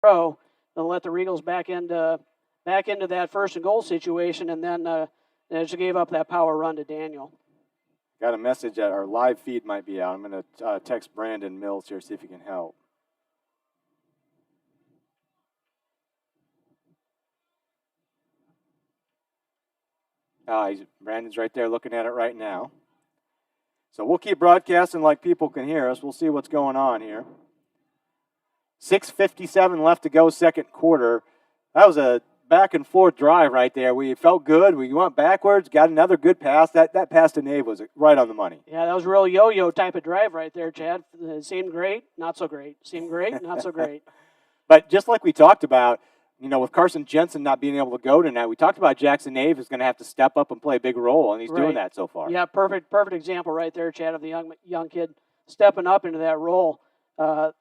throw. They'll let the Regals back into that first and goal situation, and then they just gave up that power run to Daniel. Got a message that our live feed might be out. I'm going to text Brandon Mills here, see if he can help. Brandon's right there looking at it right now. So we'll keep broadcasting like people can hear us. We'll see what's going on here. 6:57 left to go, second quarter. That was a back and forth drive right there. We felt good. We went backwards, got another good pass. That pass to Nave was right on the money. Yeah, that was a real yo-yo type of drive right there, Chad. It seemed great, not so great. Seemed great, not so great. But just like we talked about, with Carson Jensen not being able to go tonight, we talked about Jackson Nave is going to have to step up and play a big role, and he's doing that so far. Yeah, perfect example right there, Chad, of the young kid stepping up into that role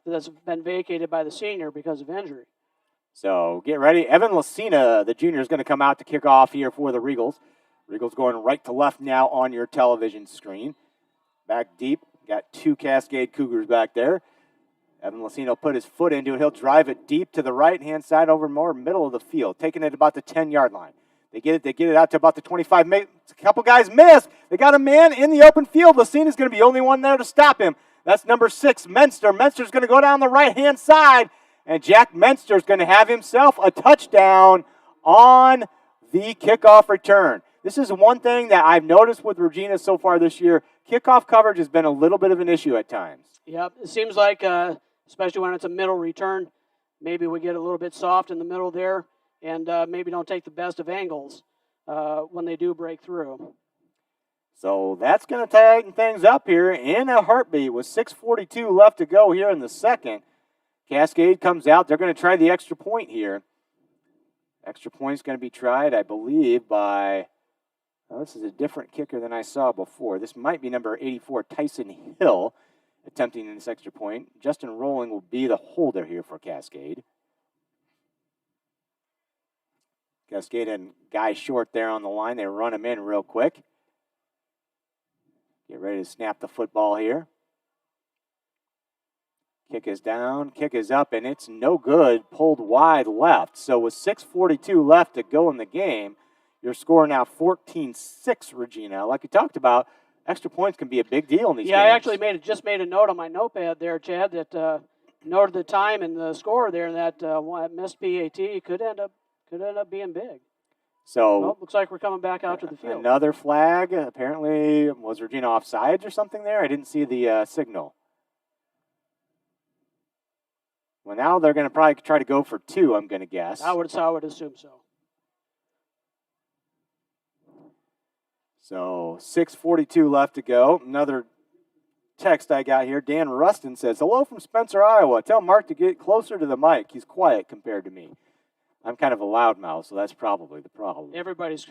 that's been vacated by the senior because of injury. So get ready. Evan Lucina, the junior, is going to come out to kick off here for the Regals. Regals going right to left now on your television screen. Back deep. Got two Cascade Cougars back there. Evan Lucina put his foot into it. He'll drive it deep to the right-hand side over more middle of the field, taking it about the 10-yard line. They get it out to about the 25. A couple guys missed. They got a man in the open field. Lucina's going to be the only one there to stop him. That's number 6, Menster. Menster's going to go down the right-hand side, and Jack Menster's going to have himself a touchdown on the kickoff return. This is one thing that I've noticed with Regina so far this year. Kickoff coverage has been a little bit of an issue at times. Yep, it seems like, especially when it's a middle return, maybe we get a little bit soft in the middle there and maybe don't take the best of angles when they do break through. So that's going to tighten things up here in a heartbeat with 6:42 left to go here in the second. Cascade comes out. They're going to try the extra point here. Extra point is going to be tried, I believe, by, this is a different kicker than I saw before. This might be number 84, Tyson Hill, attempting this extra point. Justin Rowling will be the holder here for Cascade. Cascade and guy short there on the line. They run him in real quick. Get ready to snap the football here. Kick is down, kick is up, and it's no good. Pulled wide left. So with 6:42 left to go in the game, your score now 14-6, Regina. Like we talked about, extra points can be a big deal in these games. Yeah, I actually made a note on my notepad there, Chad, that noted the time and the score there, and that missed PAT could end up being big. So looks like we're coming back out to the field. Another flag. Apparently, was Regina offsides or something there? I didn't see the signal. Well, now they're going to probably try to go for 2, I'm going to guess. I would assume so. So 6:42 left to go. Another text I got here. Dan Rustin says, "Hello from Spencer, Iowa. Tell Mark to get closer to the mic. He's quiet compared to me." I'm kind of a loudmouth, so that's probably the problem. Everybody's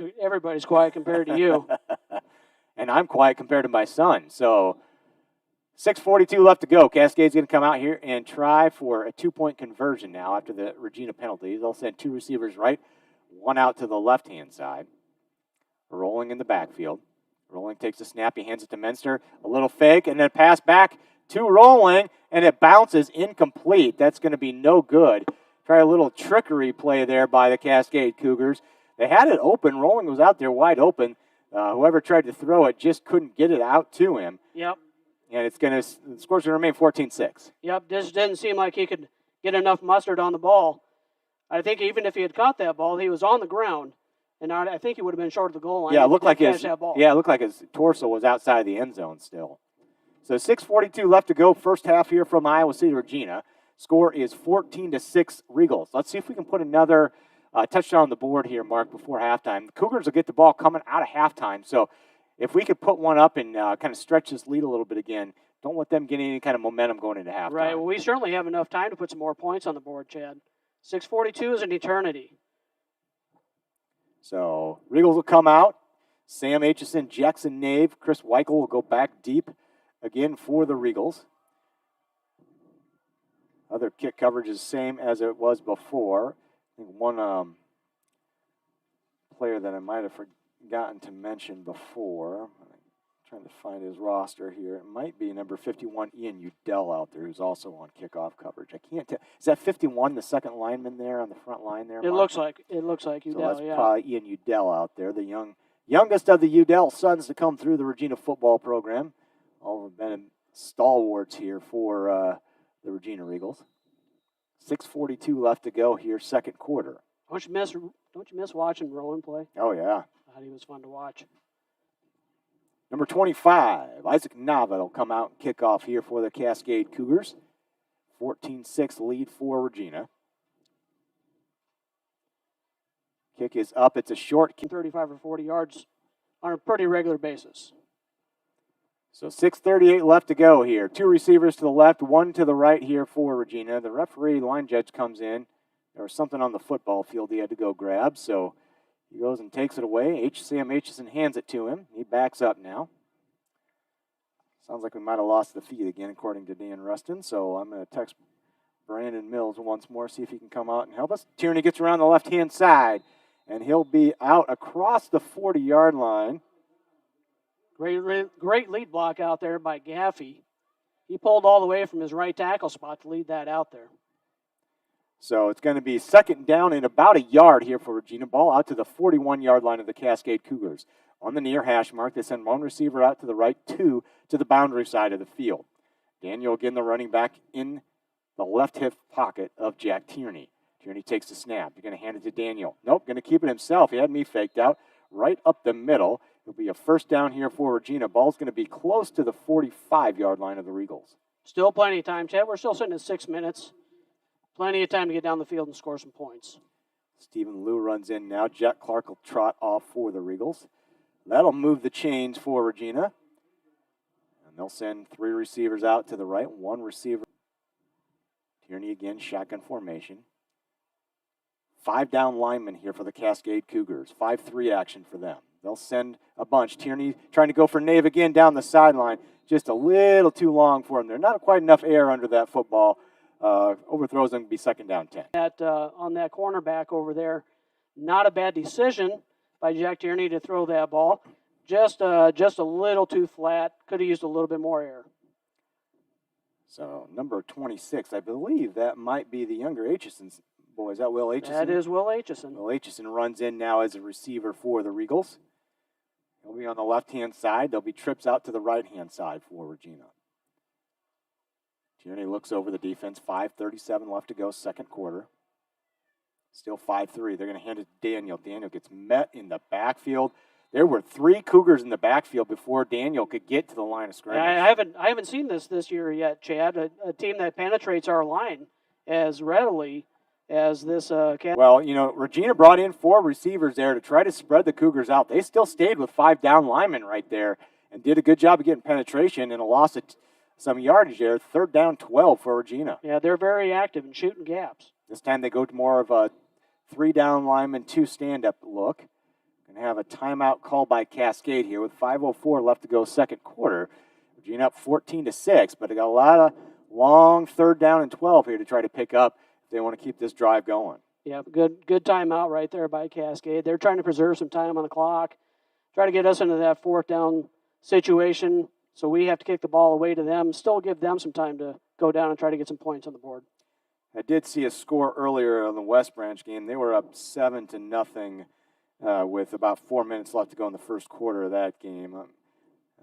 quiet compared to you. And I'm quiet compared to my son. So 6:42 left to go. Cascade's going to come out here and try for a 2-point conversion now after the Regina penalty. They'll send 2 receivers right, 1 out to the left-hand side. Rolling in the backfield. Rolling takes the snap. He hands it to Menster. A little fake, and then pass back to Rolling, and it bounces incomplete. That's going to be no good. Try a little trickery play there by the Cascade Cougars. They had it open. Rolling was out there wide open. Whoever tried to throw it just couldn't get it out to him. Yep. And the score's going to remain 14-6. Yep, this didn't seem like he could get enough mustard on the ball. I think even if he had caught that ball, he was on the ground, and I think he would have been short of the goal line. Yeah, it looked like his torso was outside the end zone still. So 6:42 left to go, first half here from Iowa City, Regina. Score is 14-6 Regals. Let's see if we can put another touchdown on the board here, Mark, before halftime. The Cougars will get the ball coming out of halftime. So if we could put one up and kind of stretch this lead a little bit again, don't let them get any kind of momentum going into halftime. Right. Well, we certainly have enough time to put some more points on the board, Chad. 6:42 is an eternity. So Regals will come out. Sam Aitchison, Jackson Nave, Chris Weichel will go back deep again for the Regals. Other kick coverage is the same as it was before. I think one player that I might have forgotten to mention before. Trying to find his roster here. It might be number 51, Ian Udell out there, who's also on kickoff coverage. I can't tell. Is that 51, the second lineman there on the front line there? It looks like Udell. So that's yeah. probably Ian Udell out there, the youngest of the Udell sons to come through the Regina football program. All have been stalwarts here for the Regina Eagles. 6:42 left to go here, second quarter. Don't you miss watching Rowan play? Oh yeah. I thought he was fun to watch. Number 25, Isaac Nava will come out and kick off here for the Cascade Cougars. 14-6 lead for Regina. Kick is up. It's a short kick. 35 or 40 yards on a pretty regular basis. So 6:38 left to go here. Two receivers to the left, one to the right here for Regina. The referee line judge comes in. There was something on the football field he had to go grab, so he goes and takes it away. Sam Aitchison hands it to him. He backs up now. Sounds like we might have lost the feed again, according to Dan Rustin. So I'm going to text Brandon Mills once more, see if he can come out and help us. Tierney gets around the left-hand side, and he'll be out across the 40-yard line. Great lead block out there by Gaffey. He pulled all the way from his right tackle spot to lead that out there. So it's going to be second down and about a yard here for Regina. Ball out to the 41-yard line of the Cascade Cougars. On the near hash mark, they send one receiver out to the right, two to the boundary side of the field. Daniel again, the running back, in the left hip pocket of Jack Tierney. Tierney takes the snap. You're going to hand it to Daniel. Nope, going to keep it himself. He had me faked out. Right up the middle. It'll be a first down here for Regina. Ball's going to be close to the 45-yard line of the Regals. Still plenty of time, Chad. We're still sitting at 6 minutes. Plenty of time to get down the field and score some points. Stephen Liu runs in now. Jet Clark will trot off for the Regals. That'll move the chains for Regina. And they'll send three receivers out to the right, one receiver. Tierney again, shotgun formation. 5 down linemen here for the Cascade Cougars. 5-3 action for them. They'll send a bunch. Tierney trying to go for Nave again down the sideline. Just a little too long for him. There's not quite enough air under that football. Overthrows them to be second down 10. On that cornerback over there, not a bad decision by Jack Tierney to throw that ball. Just a little too flat. Could have used a little bit more air. So number 26, I believe that might be the younger Aitchison's boy. Is that Will Aitchison? That is Will Aitchison. Will Aitchison runs in now as a receiver for the Regals. He'll be on the left-hand side. There'll be trips out to the right-hand side for Regina. Tierney looks over the defense. 5:37 left to go, second quarter. Still 5-3. They're going to hand it to Daniel. Daniel gets met in the backfield. There were 3 Cougars in the backfield before Daniel could get to the line of scrimmage. I haven't seen this year yet, Chad. A team that penetrates our line as readily as this. Well, Regina brought in 4 receivers there to try to spread the Cougars out. They still stayed with 5 down linemen right there and did a good job of getting penetration and a loss of some yardage there. Third down 12 for Regina. Yeah, they're very active in shooting gaps. This time they go to more of a 3 down lineman, 2 stand-up look. Going to have a timeout called by Cascade here with 5:04 left to go, second quarter. Regina up 14-6, but they got a lot of long third down and 12 here to try to pick up if they want to keep this drive going. Yeah, good timeout right there by Cascade. They're trying to preserve some time on the clock, try to get us into that fourth down situation, so we have to kick the ball away to them, still give them some time to go down and try to get some points on the board. I did see a score earlier on the West Branch game. They were up 7-0 with about 4 minutes left to go in the first quarter of that game. I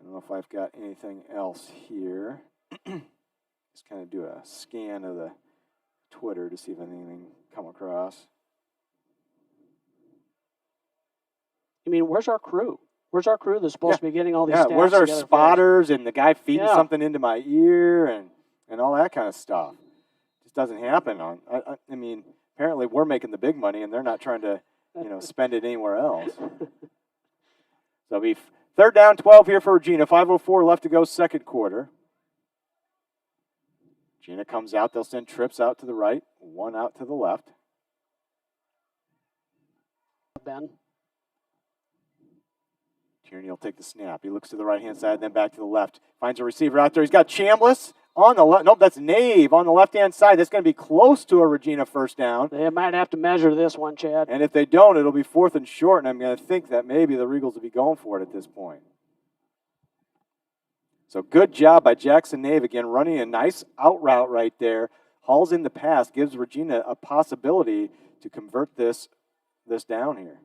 don't know if I've got anything else here. Just kind of do a scan of the Twitter to see if anything come across. I mean, where's our crew? Where's our crew that's supposed to be getting all these stats? Where's our spotters and the guy feeding something into my ear and all that kind of stuff? Just doesn't happen. I mean, apparently we're making the big money and they're not trying to, spend it anywhere else. So it'll be third down 12 here for Regina. 5:04 left to go, second quarter. Regina comes out. They'll send trips out to the right, 1 out to the left. Ben. Tierney will take the snap. He looks to the right-hand side, then back to the left. Finds a receiver out there. He's got Chambliss on the left. Nope, that's Nave on the left-hand side. That's going to be close to a Regina first down. They might have to measure this one, Chad. And if they don't, it'll be 4th and short, and I'm going to think that maybe the Regals will be going for it at this point. So good job by Jackson Nave again, running a nice out route right there. Hauls in the pass, gives Regina a possibility to convert this down here.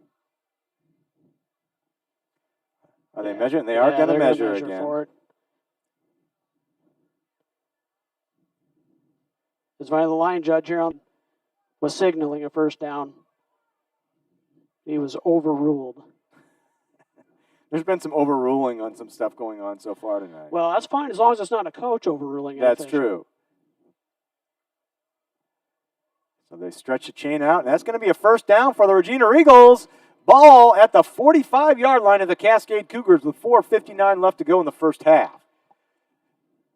Are they measuring? They are going to measure again. For it. It's funny, the line judge here was signaling a first down. He was overruled. There's been some overruling on some stuff going on so far tonight. Well, that's fine as long as it's not a coach overruling it. That's true. So they stretch the chain out, and that's going to be a first down for the Regina Eagles. Ball at the 45-yard line of the Cascade Cougars with 4:59 left to go in the first half.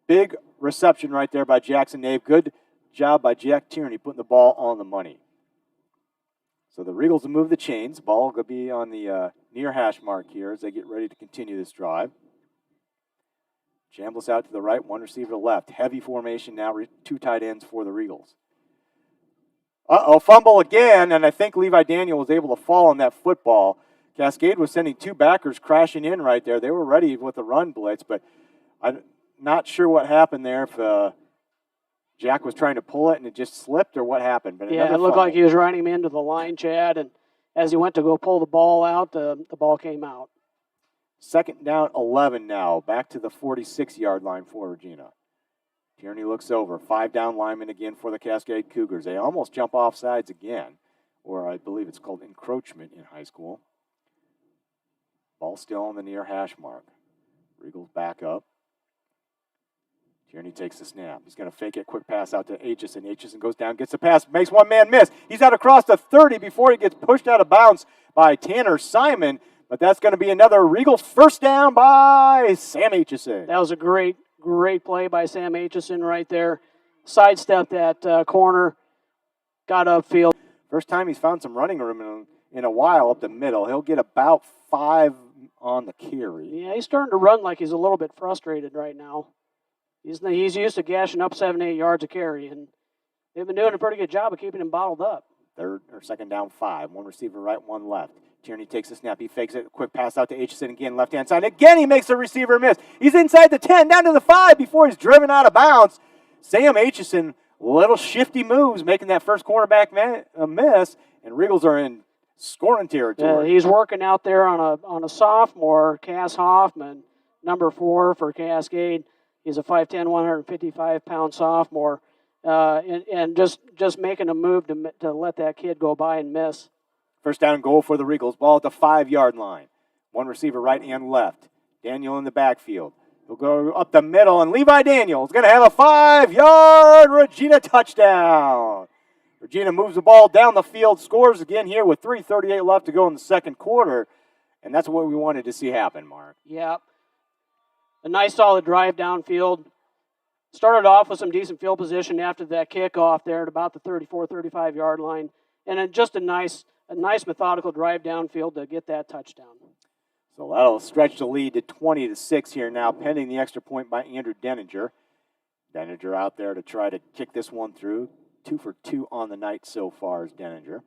Big reception right there by Jackson Nave. Good job by Jack Tierney putting the ball on the money. So the Regals will move the chains. Ball will be on the near hash mark here as they get ready to continue this drive. Chambliss out to the right, one receiver to the left. Heavy formation now, two tight ends for the Regals. Fumble again, and I think Levi Daniel was able to fall on that football. Cascade was sending two backers crashing in right there. They were ready with the run blitz, but I'm not sure what happened there, if Jack was trying to pull it and it just slipped or what happened. But yeah, it looked like he was running him into the line, Chad, and as he went to go pull the ball out, the ball came out. Second down, 11 now, back to the 46-yard line for Regina. Tierney looks over. 5 down linemen again for the Cascade Cougars. They almost jump off sides again, or I believe it's called encroachment in high school. Ball still on the near hash mark. Regals back up. Tierney takes the snap. He's going to fake it. Quick pass out to Aitchison. Aitchison goes down, gets the pass, makes one man miss. He's out across the 30 before he gets pushed out of bounds by Tanner Simon, but that's going to be another Regals first down by Sam Aitchison. That was a great play by Sam Aitchison right there. Sidestepped that corner, got upfield. First time he's found some running room in a while up the middle. He'll get about 5 on the carry. Yeah, he's starting to run like he's a little bit frustrated right now. He's used to gashing up 7, 8 yards a carry, and they've been doing a pretty good job of keeping him bottled up. Third or second down, 5. One receiver right, one left. Tierney takes the snap. He fakes it. Quick pass out to Aitchison again, left-hand side. Again, he makes the receiver miss. He's inside the 10, down to the 5 before he's driven out of bounds. Sam Aitchison, little shifty moves, making that first cornerback miss, and Regals are in scoring territory. He's working out there on a sophomore, Cass Hoffman, number 4 for Cascade. He's a 5'10", 155-pound sophomore, and just making a move to let that kid go by and miss. First down goal for the Regals. Ball at the 5-yard line. One receiver right and left. Daniel in the backfield. He'll go up the middle, and Levi Daniel is going to have a 5-yard Regina touchdown. Regina moves the ball down the field, scores again here with 3:38 left to go in the second quarter, and that's what we wanted to see happen, Mark. Yeah. A nice solid drive downfield. Started off with some decent field position after that kickoff there at about the 34, 35-yard line. And then just a nice methodical drive downfield to get that touchdown. So that'll stretch the lead to 20-6 here now, pending the extra point by Andrew Denninger. Denninger out there to try to kick this one through. 2 for 2 on the night so far is Denninger.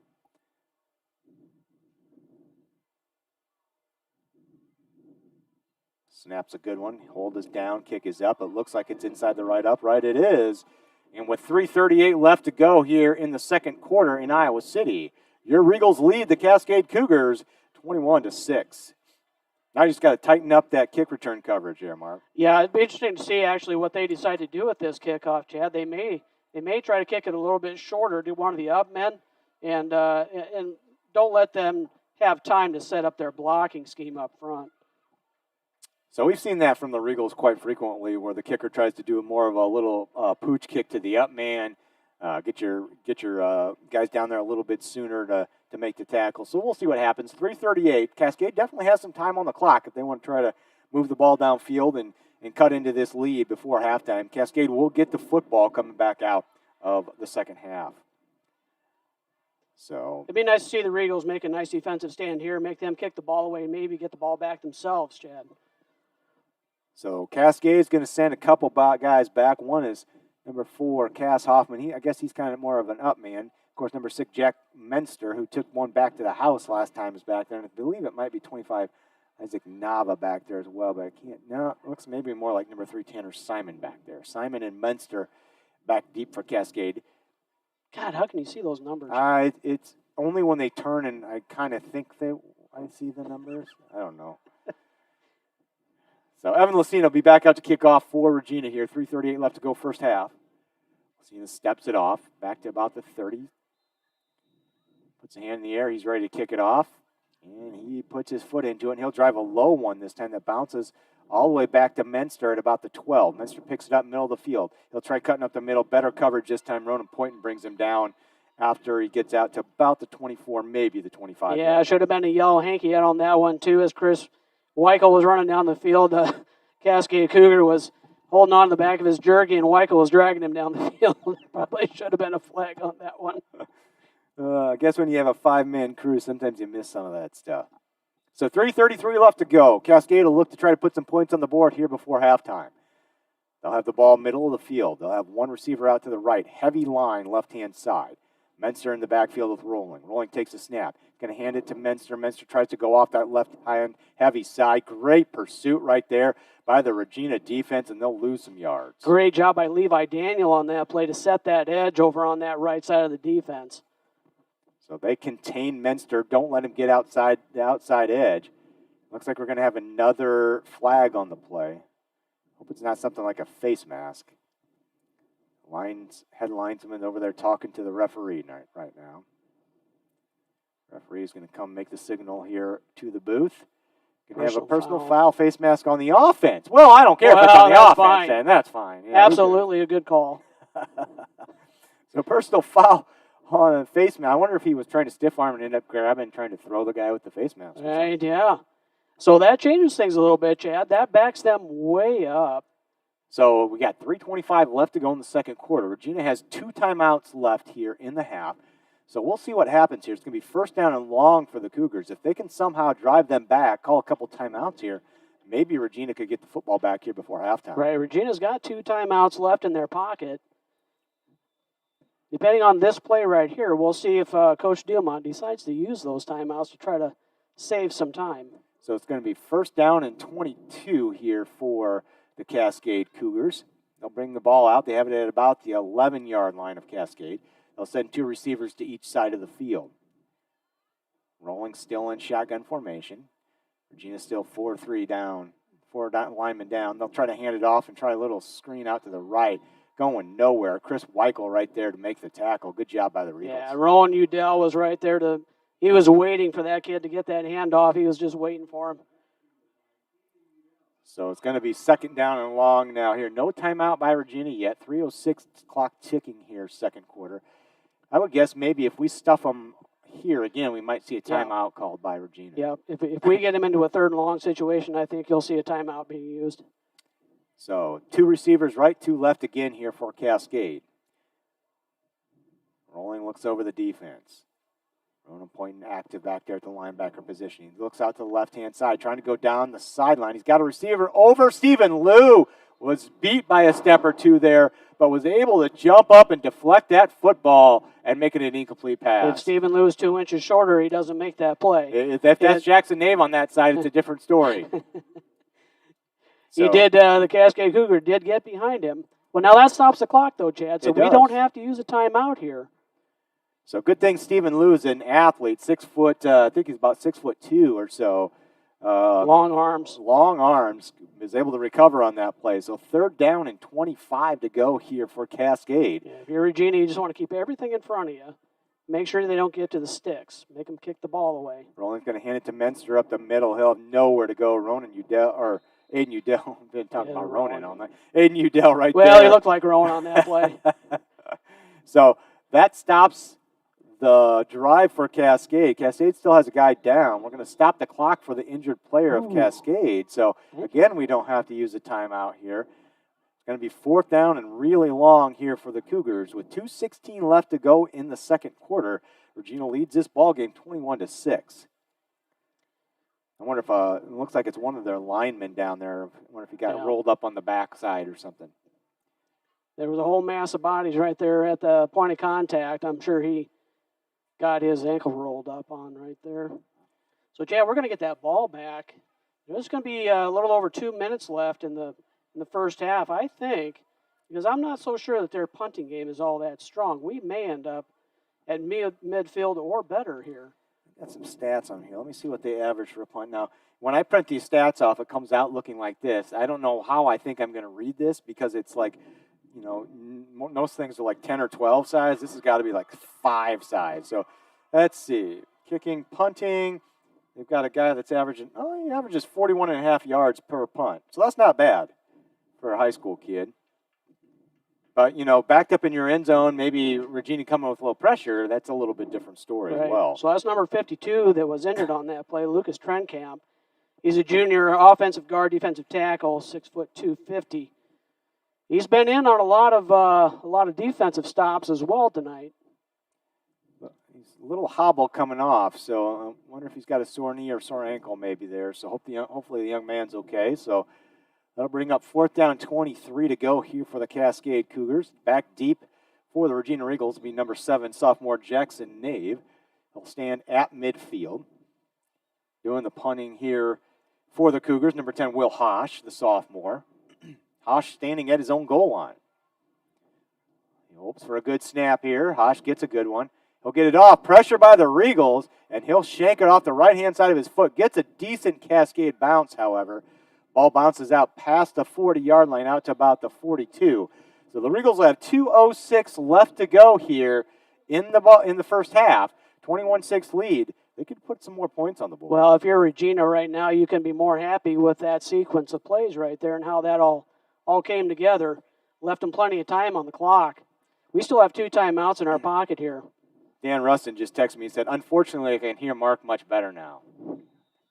Snap's a good one. Hold is down, kick is up. It looks like it's inside the right upright. It is. And with 3:38 left to go here in the second quarter in Iowa City, your Regals lead the Cascade Cougars 21-6. Now you just got to tighten up that kick return coverage here, Mark. Yeah, it'd be interesting to see actually what they decide to do with this kickoff, Chad. They may try to kick it a little bit shorter, do one of the up men, and don't let them have time to set up their blocking scheme up front. So we've seen that from the Regals quite frequently, where the kicker tries to do more of a little pooch kick to the up man, get your guys down there a little bit sooner to make the tackle. So we'll see what happens. 3:38. Cascade definitely has some time on the clock if they want to try to move the ball downfield and cut into this lead before halftime. Cascade will get the football coming back out of the second half. So it'd be nice to see the Regals make a nice defensive stand here, make them kick the ball away, and maybe get the ball back themselves, Chad. So Cascade is going to send a couple guys back. One is number 4, Cass Hoffman. I guess he's kind of more of an up man. Of course, number 6, Jack Menster, who took one back to the house last time, is back there. And I believe it might be 25, Isaac Nava back there as well, but I can't. No, it looks maybe more like number 3, Tanner Simon back there. Simon and Munster back deep for Cascade. God, how can you see those numbers? It's only when they turn and I kind of think I see the numbers. I don't know. So Evan Lucina will be back out to kick off for Regina here. 3:38 left to go first half. Lucina steps it off, back to about the 30. Puts a hand in the air. He's ready to kick it off. And he puts his foot into it, and he'll drive a low one this time that bounces all the way back to Menster at about the 12. Menster picks it up middle of the field. He'll try cutting up the middle. Better coverage this time. Ronan Poynton brings him down after he gets out to about the 24, maybe the 25. Yeah, it should have been a yellow hanky out on that one, too, as Chris Weichel was running down the field. Cascade Cougar was holding on to the back of his jersey, and Weichel was dragging him down the field. Probably should have been a flag on that one. I guess when you have a 5-man crew, sometimes you miss some of that stuff. So 3:33 left to go. Cascade will look to try to put some points on the board here before halftime. They'll have the ball middle of the field. They'll have one receiver out to the right. Heavy line left-hand side. Menster in the backfield with Rolling. Rolling takes a snap. Going to hand it to Menster. Menster tries to go off that left-hand heavy side. Great pursuit right there by the Regina defense, and they'll lose some yards. Great job by Levi Daniel on that play to set that edge over on that right side of the defense. So they contain Menster. Don't let him get outside the outside edge. Looks like we're going to have another flag on the play. Hope it's not something like a face mask. Head linesman over there talking to the referee right now. Referee is going to come make the signal here to the booth. Going to have a personal foul face mask on the offense. Well, I don't care if it's on the offense, then that's fine. Yeah, absolutely a good call. So personal foul on a face mask. I wonder if he was trying to stiff arm and end up grabbing and trying to throw the guy with the face mask. Right, yeah. So that changes things a little bit, Chad. That backs them way up. So we got 3:25 left to go in the second quarter. Regina has 2 timeouts left here in the half. So we'll see what happens here. It's going to be first down and long for the Cougars. If they can somehow drive them back, call a couple timeouts here, maybe Regina could get the football back here before halftime. Right, Regina's got 2 timeouts left in their pocket. Depending on this play right here, we'll see if Coach Dielmont decides to use those timeouts to try to save some time. So it's going to be first down and 22 here for the Cascade Cougars. They'll bring the ball out. They have it at about the 11-yard line of Cascade. They'll send 2 receivers to each side of the field. Rolling still in shotgun formation. Regina still 4-3 down, 4 linemen down. They'll try to hand it off and try a little screen out to the right. Going nowhere. Chris Weichel right there to make the tackle. Good job by the Regals. Yeah, Rowan Udell was right there he was waiting for that kid to get that handoff. He was just waiting for him. So it's going to be second down and long now here. No timeout by Regina yet. 3:06 clock ticking here, second quarter. I would guess maybe if we stuff them here again, we might see a timeout called by Regina. Yeah, if we get him into a third and long situation, I think you'll see a timeout being used. So 2 receivers right, 2 left again here for Cascade. Rolling looks over the defense. Ronan Poynton active back there at the linebacker position. He looks out to the left-hand side, trying to go down the sideline. He's got a receiver over. Stephen Liu was beat by a step or 2 there, but was able to jump up and deflect that football and make it an incomplete pass. If Stephen Liu is 2 inches shorter, he doesn't make that play. If that's Jackson Nave on that side, it's a different story. He did. The Cascade Cougar did get behind him. Well, now that stops the clock, though, Chad, so we don't have to use a timeout here. So good thing Stephen Liu is an athlete, 6 foot. I think he's about 6'2" or so. Long arms. Long arms. Is able to recover on that play. So third down and 25 to go here for Cascade. Yeah, if you're Regina, you just want to keep everything in front of you. Make sure they don't get to the sticks. Make them kick the ball away. Rolling's going to hand it to Menster up the middle. He'll have nowhere to go. Aiden Udell. I've been talking about Ronan all night. Aiden Udell right there. Well, he looked like Ronan on that play. So that stops the drive for Cascade. Cascade still has a guy down. We're going to stop the clock for the injured player of Cascade. So, again, we don't have to use a timeout here. It's going to be fourth down and really long here for the Cougars. With 2:16 left to go in the second quarter, Regina leads this ball game 21-6. I wonder if it looks like it's one of their linemen down there. I wonder if he got rolled up on the backside or something. There was a whole mass of bodies right there at the point of contact. I'm sure he got his ankle rolled up on right there. So, Chad, we're going to get that ball back. There's going to be a little over 2 minutes left in the first half, I think, because I'm not so sure that their punting game is all that strong. We may end up at midfield or better here. Got some stats on here. Let me see what they average for a punt. Now, when I print these stats off, it comes out looking like this. I don't know how I think I'm going to read this because it's like, you know, most things are like 10 or 12 size. This has got to be like 5 size. So let's see. Kicking, punting. They've got a guy that's averaging, he averages 41.5 yards per punt. So that's not bad for a high school kid. But, you know, backed up in your end zone, maybe Regina coming with a little pressure, that's a little bit different story as well. So that's number 52 that was injured on that play, Lucas Trenkamp. He's a junior offensive guard, defensive tackle, 6'2", 250. He's been in on a lot of defensive stops as well tonight. He's a little hobble coming off, so I wonder if he's got a sore knee or sore ankle maybe there. So hopefully the young man's okay. So that'll bring up 4th down and 23 to go here for the Cascade Cougars. Back deep for the Regina Eagles will be number 7, sophomore Jackson Nave. He'll stand at midfield. Doing the punting here for the Cougars, number 10, Will Hosh, the sophomore. Hosh standing at his own goal line. He hopes for a good snap here. Hosh gets a good one. He'll get it off. Pressure by the Regals, and he'll shank it off the right-hand side of his foot. Gets a decent Cascade bounce, however. Ball bounces out past the 40-yard line, out to about the 42. So the Regals will have 2:06 left to go here in the first half. 21-6 lead. They could put some more points on the board. Well, if you're Regina right now, you can be more happy with that sequence of plays right there and how that all came together. Left them plenty of time on the clock. We still have 2 timeouts in our pocket here. Dan Rustin just texted me and said, unfortunately, I can hear Mark much better now.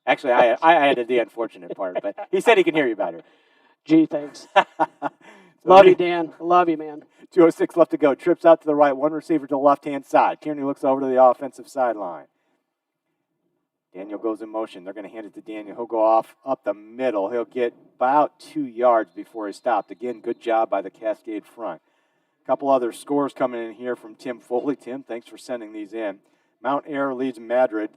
Actually, I added the unfortunate part, but he said he can hear you better. Gee, thanks. Love you, Dan. Love you, man. 2:06 left to go. Trips out to the right. One receiver to the left-hand side. Tierney looks over to the offensive sideline. Daniel goes in motion. They're going to hand it to Daniel. He'll go off up the middle. He'll get about 2 yards before he's stopped. Again, good job by the Cascade front. A couple other scores coming in here from Tim Foley. Tim, thanks for sending these in. Mount Air leads Madrid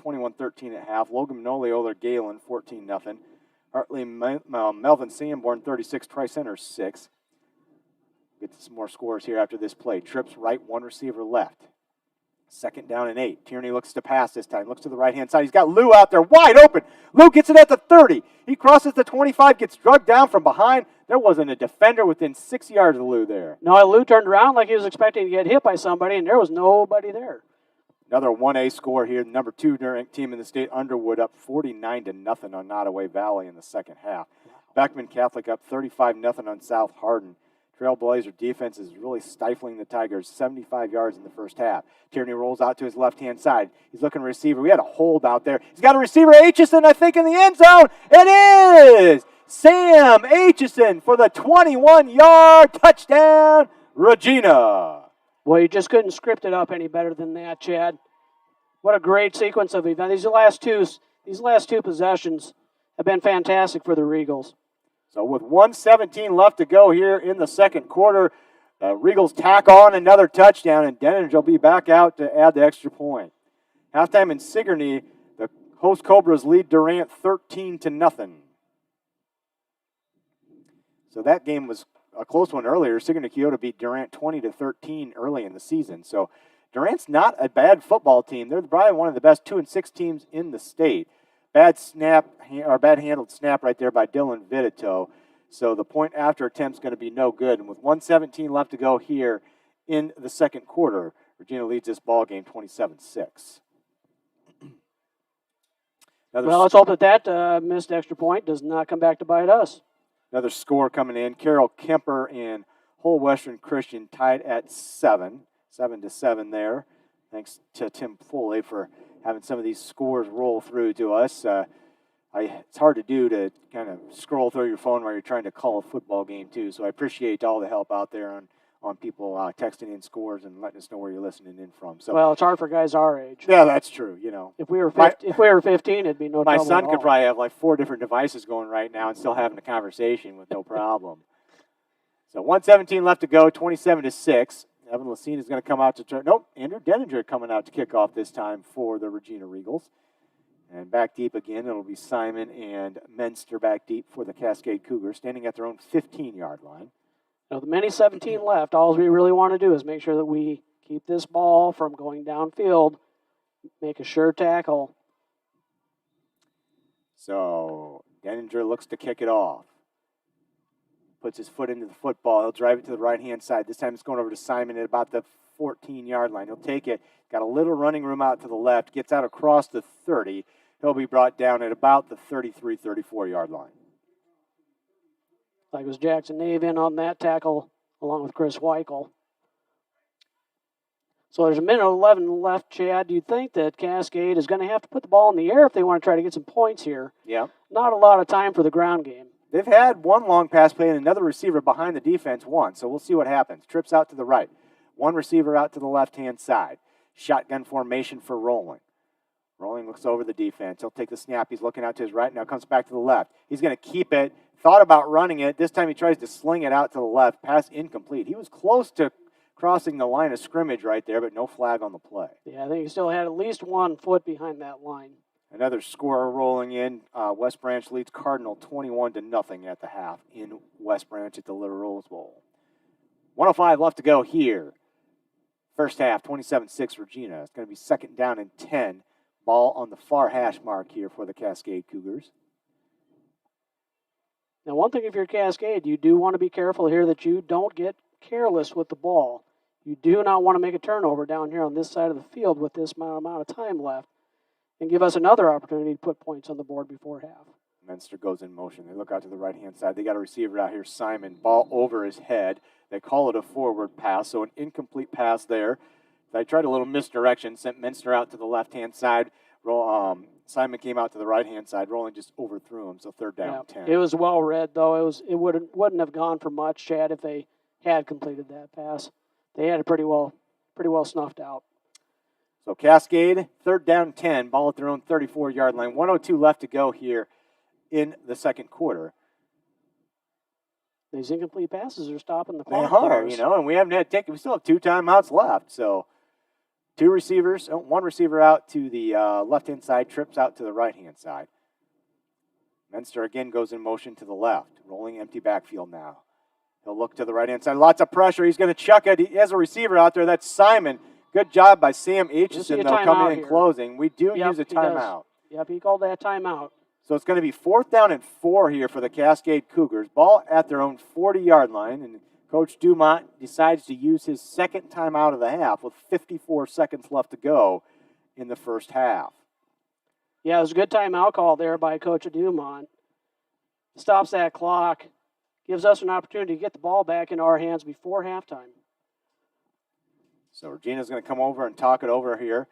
21-13 at half. Logan Manoli over Galen 14-0. Hartley Melvin Sanborn 36. Tri-Center 6. Get to some more scores here after this play. Trips right, one receiver left. 2nd down and 8. Tierney looks to pass this time. Looks to the right-hand side. He's got Lou out there wide open. Lou gets it at the 30. He crosses the 25, gets drugged down from behind. There wasn't a defender within 6 yards of Lou there. No, Lou turned around like he was expecting to get hit by somebody, and there was nobody there. Another 1A score here. Number 2 ranked team in the state, Underwood, up 49-0 on Nottoway Valley in the second half. Beckman Catholic up 35-0 on South Hardin. Trailblazer defense is really stifling the Tigers. 75 yards in the first half. Tierney rolls out to his left-hand side. He's looking at a receiver. We had a hold out there. He's got a receiver, Aitchison, I think, in the end zone. It is Sam Aitchison for the 21-yard touchdown, Regina. Well, you just couldn't script it up any better than that, Chad. What a great sequence of events. These last two possessions have been fantastic for the Regals. So with 1:17 left to go here in the second quarter, Regals tack on another touchdown, and Denninger will be back out to add the extra point. Halftime in Sigourney, the host Cobras lead Durant 13-0. So that game was a close one earlier. Sigourney Kyoto beat Durant 20-13 early in the season. So Durant's not a bad football team. They're probably one of the best 2-6 teams in the state. Bad handled snap right there by Dylan Vidito. So the point after attempt's going to be no good. And with 1:17 left to go here in the second quarter, Regina leads this ball game 27-6. Well, let's hope that missed extra point does not come back to bite us. Another score coming in. Carol Kemper and Whole Western Christian tied at 7-7 there. Thanks to Tim Foley for having some of these scores roll through to us. It's hard to do to kind of scroll through your phone while you're trying to call a football game too. So I appreciate all the help out there on people texting in scores and letting us know where you're listening in from. So well, it's hard for guys our age. Yeah, that's true. You know, if we were 15, it'd be no trouble. My son could probably have like 4 different devices going right now and still having a conversation with no problem. So 1:17 left to go, 27-6. Evan Lacine is going to come out to turn. Nope, Andrew Denninger coming out to kick off this time for the Regina Regals. And back deep again, it'll be Simon and Menster back deep for the Cascade Cougars, standing at their own 15-yard line. Now, with the many 17 left, all we really want to do is make sure that we keep this ball from going downfield, make a sure tackle. So Denninger looks to kick it off. Puts his foot into the football. He'll drive it to the right-hand side. This time it's going over to Simon at about the 14-yard line. He'll take it. Got a little running room out to the left. Gets out across the 30. He'll be brought down at about the 33, 34-yard line. Like it was Jackson Nave in on that tackle along with Chris Weichel. So there's a minute 11 left, Chad. Do you think that Cascade is going to have to put the ball in the air if they want to try to get some points here? Yeah. Not a lot of time for the ground game. They've had one long pass play and another receiver behind the defense once, so we'll see what happens. Trips out to the right. One receiver out to the left-hand side. Shotgun formation for Rolling. Rolling looks over the defense. He'll take the snap. He's looking out to his right. Now comes back to the left. He's going to keep it. Thought about running it. This time he tries to sling it out to the left. Pass incomplete. He was close to crossing the line of scrimmage right there, but no flag on the play. Yeah, I think he still had at least 1 foot behind that line. Another scorer rolling in. West Branch leads Cardinal 21-0 at the half in West Branch at the Little Rose Bowl. 1:05 left to go here. First half, 27-6 Regina. It's going to be second down and 10. Ball on the far hash mark here for the Cascade Cougars. Now, one thing if you're Cascade, you do want to be careful here that you don't get careless with the ball. You do not want to make a turnover down here on this side of the field with this amount of time left and give us another opportunity to put points on the board before half. Menster goes in motion. They look out to the right-hand side. They got a receiver out here, Simon. Ball over his head. They call it a forward pass, so an incomplete pass there. They tried a little misdirection, sent Menster out to the left-hand side. Simon came out to the right-hand side. Rolling just overthrew him, so third down, 10. It was well read, though. It wouldn't have gone for much, Chad, if they had completed that pass. They had it pretty well snuffed out. So Cascade, third down, 10. Ball at their own 34-yard line. 1:02 left to go here in the second quarter. These incomplete passes are stopping the They clock. are, and we haven't had taken. We still have 2 timeouts left. So one receiver out to the left-hand side, trips out to the right-hand side. Menster again goes in motion to the left, rolling empty backfield now. He'll look to the right-hand side. Lots of pressure. He's going to chuck it. He has a receiver out there. That's Simon. Good job by Sam Aitchison, though, coming in and closing. We do use a timeout. Yep, he called that timeout. So it's going to be 4th down and 4 here for the Cascade Cougars. Ball at their own 40-yard line, and Coach Dumont decides to use his second timeout of the half with 54 seconds left to go in the first half. Yeah, it was a good timeout call there by Coach Dumont. Stops that clock, gives us an opportunity to get the ball back into our hands before halftime. So Regina's going to come over and talk it over here.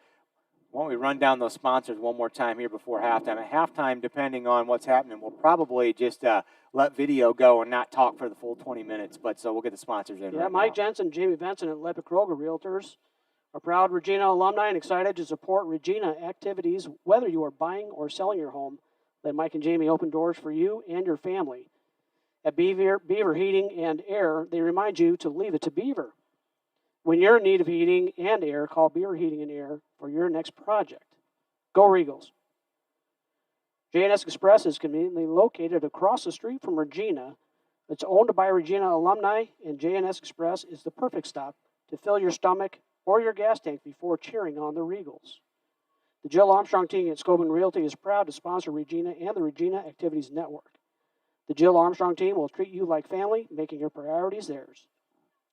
Why don't we run down those sponsors one more time here before halftime? At halftime, depending on what's happening, we'll probably just let video go and not talk for the full 20 minutes. But so we'll get the sponsors in. Yeah, right Mike now. Jensen, Jamie Benson, and Lepic Kroger Realtors are proud Regina alumni and excited to support Regina activities, whether you are buying or selling your home. Let Mike and Jamie open doors for you and your family. At Beaver Heating and Air, they remind you to leave it to Beaver. When you're in need of heating and air, call Beaver Heating and Air for your next project. Go Regals. J&S Express is conveniently located across the street from Regina. It's owned by Regina alumni, and J&S Express is the perfect stop to fill your stomach or your gas tank before cheering on the Regals. The Jill Armstrong team at Scobin Realty is proud to sponsor Regina and the Regina Activities Network. The Jill Armstrong team will treat you like family, making your priorities theirs.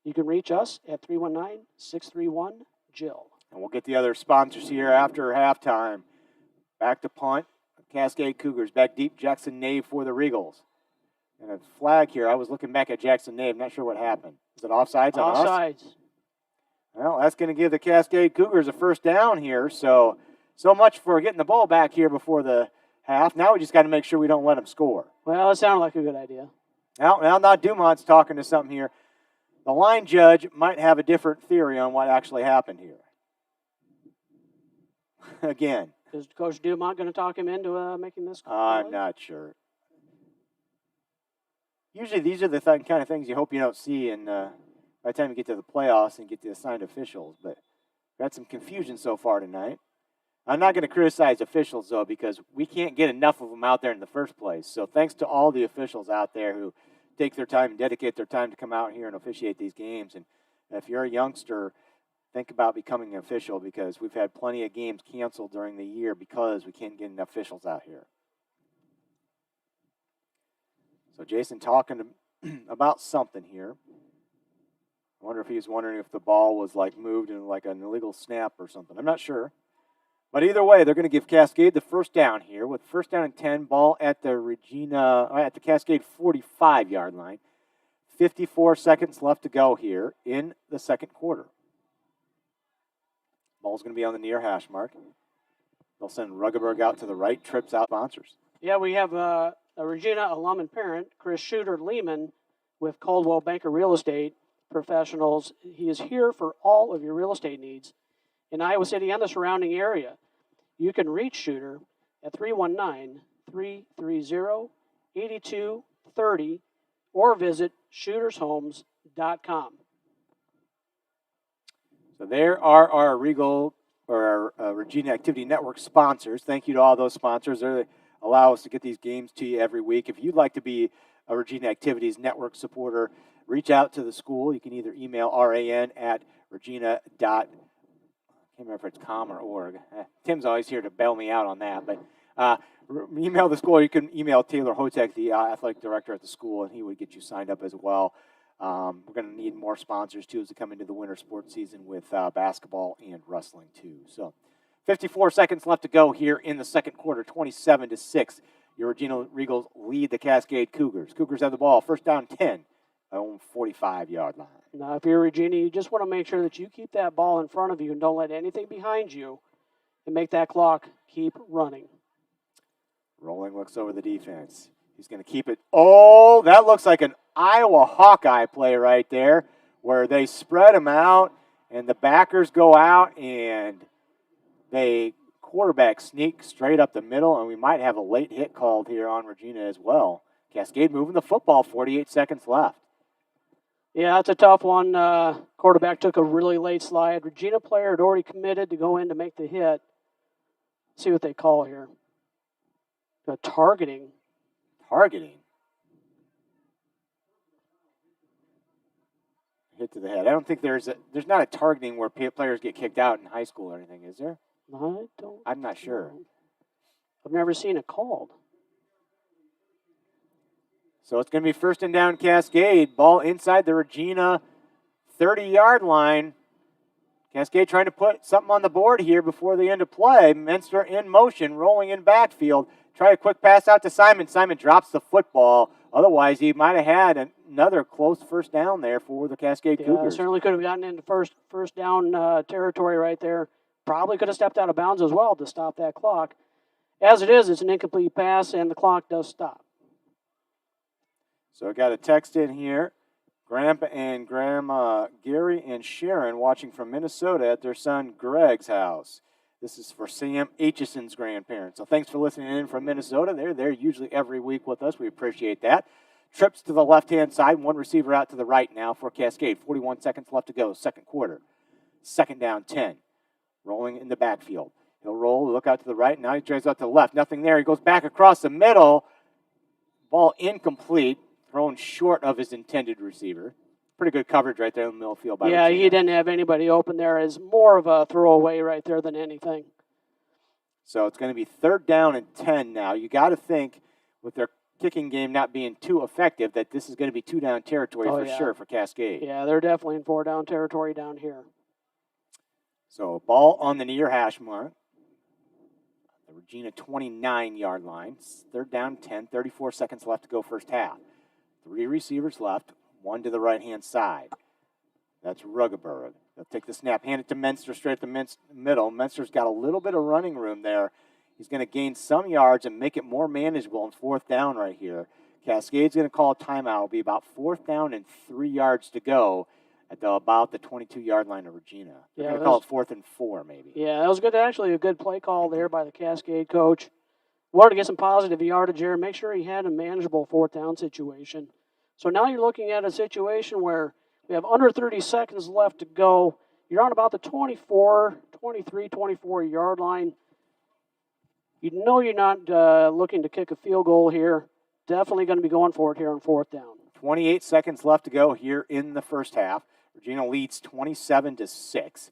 You can reach us at 319-631-JILL. And we'll get the other sponsors here after halftime. Back to punt. Cascade Cougars back deep. Jackson Nave for the Regals. And a flag here. I was looking back at Jackson Nave. Not sure what happened. Is it offsides on us? Offsides. Well, that's going to give the Cascade Cougars a first down here. So much for getting the ball back here before the half. Now we just got to make sure we don't let them score. Well, it sounded like a good idea. Now Dumont's talking to something here. The line judge might have a different theory on what actually happened here. Again. Is Coach Dumont going to talk him into making this call? I'm not sure. Usually these are the kind of things you hope you don't see by the time you get to the playoffs and get the assigned officials. But we've had some confusion so far tonight. I'm not going to criticize officials, though, because we can't get enough of them out there in the first place. So thanks to all the officials out there who take their time and dedicate their time to come out here and officiate these games. And if you're a youngster, think about becoming an official, because we've had plenty of games canceled during the year because we can't get enough officials out here. So Jason talking about something here. I wonder if he was wondering if the ball was like moved in like an illegal snap or something. I'm not sure. But either way, they're going to give Cascade the first down here with first down and 10, ball at the at the Cascade 45-yard line. 54 seconds left to go here in the second quarter. Ball's going to be on the near hash mark. They'll send Ruggeberg out to the right, trips out sponsors. Yeah, we have a Regina alum and parent, Chris Shooter Lehman, with Coldwell Banker Real Estate Professionals. He is here for all of your real estate needs in Iowa City and the surrounding area. You can reach Shooter at 319-330-8230 or visit shootershomes.com. So there are our Regina Activity Network sponsors. Thank you to all those sponsors. They allow us to get these games to you every week. If you'd like to be a Regina Activities Network supporter, reach out to the school. You can either email ran@regina. I can't remember if it's com or org. Tim's always here to bail me out on that. But email the school. You can email Taylor Hotek, the athletic director at the school, and he would get you signed up as well. We're going to need more sponsors, too, as we come into the winter sports season with basketball and wrestling, too. So 54 seconds left to go here in the second quarter, 27-6. Your Regina Regals lead the Cascade Cougars. Cougars have the ball, first down 10, on 45-yard line. Now, if you're Regina, you just want to make sure that you keep that ball in front of you and don't let anything behind you and make that clock keep running. Rolling looks over the defense. He's going to keep it. Oh, that looks like an Iowa Hawkeye play right there, where they spread them out and the backers go out and they quarterback sneak straight up the middle, and we might have a late hit called here on Regina as well. Cascade moving the football, 48 seconds left. Yeah, that's a tough one. Quarterback took a really late slide. Regina player had already committed to go in to make the hit. Let's see what they call here. Targeting. Targeting. Hit to the head. I don't think there's not a targeting where players get kicked out in high school or anything, is there? I'm not sure. I've never seen it called. So it's going to be first and down Cascade. Ball inside the Regina 30-yard line. Cascade trying to put something on the board here before the end of play. Menster in motion, rolling in backfield. Try a quick pass out to Simon. Simon drops the football. Otherwise, he might have had another close first down there for the Cascade Cougars. Certainly could have gotten into first down territory right there. Probably could have stepped out of bounds as well to stop that clock. As it is, it's an incomplete pass, and the clock does stop. So I got a text in here. Grandpa and Grandma Gary and Sharon watching from Minnesota at their son Greg's house. This is for Sam Aitchison's grandparents. So thanks for listening in from Minnesota. They're there usually every week with us. We appreciate that. Trips to the left-hand side. One receiver out to the right now for Cascade. 41 seconds left to go. Second quarter. Second down 10. Rolling in the backfield. He'll roll, look out to the right. Now he drives out to the left. Nothing there. He goes back across the middle. Ball incomplete. Thrown short of his intended receiver. Pretty good coverage right there in the middle field. Yeah, he didn't have anybody open there. It's more of a throwaway right there than anything. So it's going to be third down and 10 now. You got to think with their kicking game not being too effective that this is going to be two-down territory sure for Cascade. Yeah, they're definitely in four-down territory down here. So ball on the near hash mark. The Regina 29-yard line. Third down 10, 34 seconds left to go first half. 3 receivers left, one to the right-hand side. That's Ruggeberg. They'll take the snap, hand it to Menster straight at the middle. Menster's got a little bit of running room there. He's going to gain some yards and make it more manageable on fourth down right here. Cascade's going to call a timeout. It'll be about fourth down and 3 yards to go at about the 22-yard line of Regina. They're going to call it 4th and 4 maybe. Yeah, that was good. Actually, a good play call there by the Cascade coach. Wanted to get some positive yardage here and make sure he had a manageable fourth down situation. So now you're looking at a situation where we have under 30 seconds left to go. You're on about the 23, 24-yard line. You know you're not looking to kick a field goal here. Definitely going to be going for it here on 4th down. 28 seconds left to go here in the first half. Regina leads 27-6.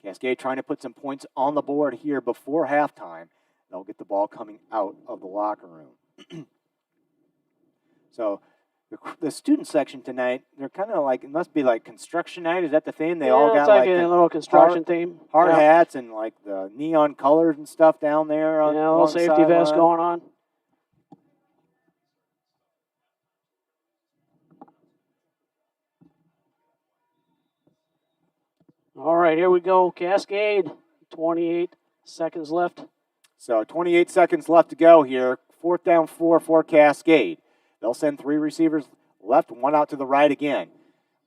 Cascade trying to put some points on the board here before halftime. They'll get the ball coming out of the locker room. So the student section tonight, they're kind of like, it must be like construction night. Is that the thing? They all got like a little construction theme. Hard hats and like the neon colors and stuff down there. On a little safety vest going on. All right, here we go. Cascade, 28 seconds left. So 28 seconds left to go here. 4th down 4 for Cascade. They'll send 3 receivers left, 1 out to the right again.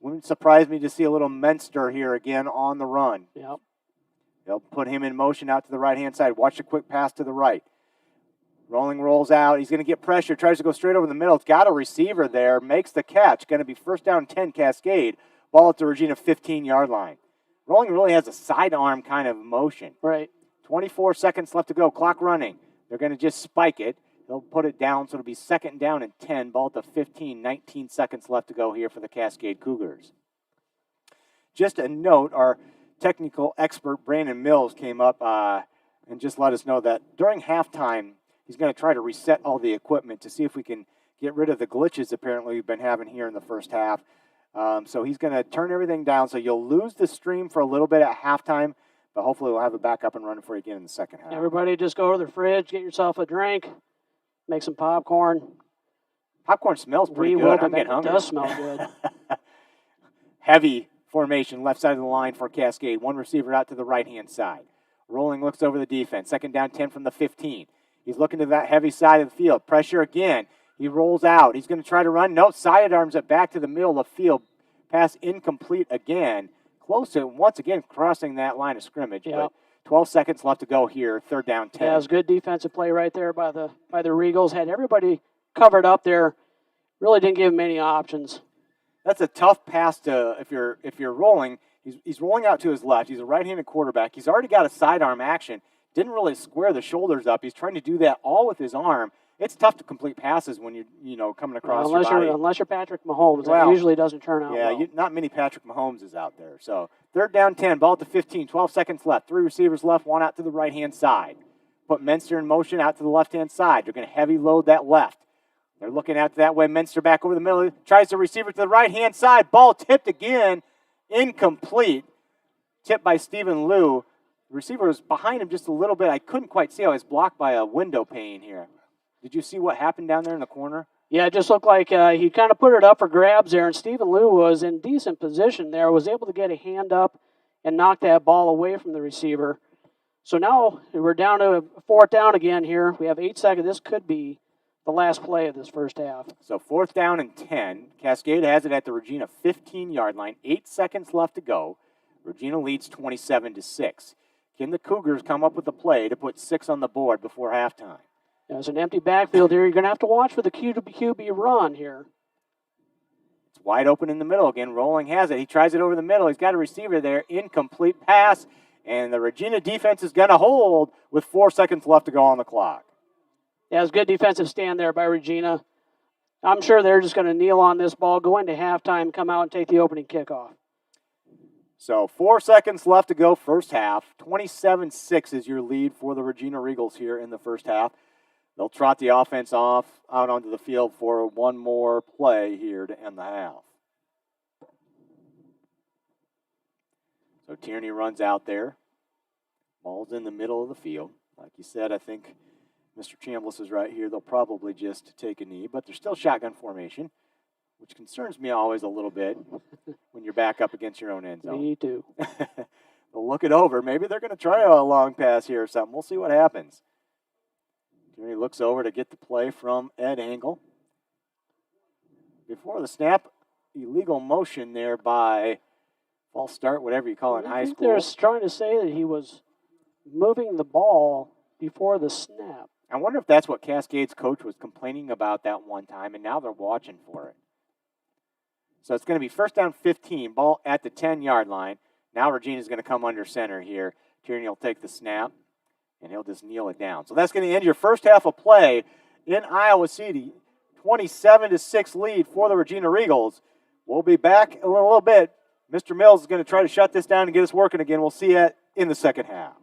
Wouldn't surprise me to see a little Menster here again on the run. Yep. They'll put him in motion out to the right-hand side. Watch the quick pass to the right. Rolling rolls out. He's going to get pressure. Tries to go straight over the middle. It's got a receiver there. Makes the catch. Going to be 1st down 10 Cascade. Ball at the Regina 15-yard line. Rolling really has a sidearm kind of motion. Right. 24 seconds left to go. Clock running. They're going to just spike it. They'll put it down, so it'll be 2nd down and 10. Ball at the 15. 19 seconds left to go here for the Cascade Cougars. Just a note, our technical expert, Brandon Mills, came up and just let us know that during halftime, he's going to try to reset all the equipment to see if we can get rid of the glitches apparently we've been having here in the first half. So he's going to turn everything down, so you'll lose the stream for a little bit at halftime, but hopefully we'll have it back up and running for you again in the second half. Everybody just go to the fridge, get yourself a drink, make some popcorn. Popcorn smells pretty good. I'm getting hungry. It does smell good. Heavy formation, left side of the line for Cascade. 1 receiver out to the right-hand side. Rolling looks over the defense. 2nd down 10 from the 15. He's looking to that heavy side of the field. Pressure again. He rolls out. He's going to try to run. No, sidearms it back to the middle of the field. Pass incomplete again. Close to, once again, crossing that line of scrimmage. Yep. But 12 seconds left to go here. 3rd down 10. Yeah, it was good defensive play right there by the Regals. Had everybody covered up there. Really didn't give him any options. That's a tough pass to, if you're rolling. He's rolling out to his left. He's a right-handed quarterback. He's already got a sidearm action. Didn't really square the shoulders up. He's trying to do that all with his arm. It's tough to complete passes when you're coming across your body. Unless you're Patrick Mahomes, that usually doesn't turn out well. Not many Patrick Mahomes is out there. So 3rd down 10, ball at the 15, 12 seconds left. 3 receivers left, 1 out to the right-hand side. Put Menster in motion out to the left-hand side. They're going to heavy load that left. They're looking out that way. Menster back over the middle. Tries to receiver to the right-hand side. Ball tipped again. Incomplete. Tipped by Stephen Liu. The receiver was behind him just a little bit. I couldn't quite see how he was blocked by a window pane here. Did you see what happened down there in the corner? Yeah, it just looked like he kind of put it up for grabs there, and Stephen Liu was in decent position there, was able to get a hand up and knock that ball away from the receiver. So now we're down to 4th down again here. We have 8 seconds. This could be the last play of this first half. So 4th down and 10. Cascade has it at the Regina 15-yard line. 8 seconds left to go. Regina leads 27-6. Can the Cougars come up with a play to put 6 on the board before halftime? There's an empty backfield here. You're going to have to watch for the QB run here. It's wide open in the middle again. Rolling has it. He tries it over the middle. He's got a receiver there. Incomplete pass. And the Regina defense is going to hold with 4 seconds left to go on the clock. Yeah, it was a good defensive stand there by Regina. I'm sure they're just going to kneel on this ball, go into halftime, come out and take the opening kickoff. So 4 seconds left to go first half. 27-6 is your lead for the Regina Regals here in the first half. They'll trot the offense off out onto the field for one more play here to end the half. So Tierney runs out there. Ball's in the middle of the field. Like you said, I think Mr. Chambliss is right here. They'll probably just take a knee, but they're still shotgun formation, which concerns me always a little bit when you're back up against your own end zone. Me too. They'll look it over. Maybe they're going to try a long pass here or something. We'll see what happens. Tierney looks over to get the play from Ed Engel. Before the snap, illegal motion there by false start, whatever you call it in high school. They're trying to say that he was moving the ball before the snap. I wonder if that's what Cascade's coach was complaining about that one time, and now they're watching for it. So it's going to be 1st down 15, ball at the 10-yard line. Now Regina's going to come under center here. Tierney will take the snap, and he'll just kneel it down. So that's going to end your first half of play in Iowa City. 27-6 lead for the Regina Regals. We'll be back in a little bit. Mr. Mills is going to try to shut this down and get us working again. We'll see you in the second half.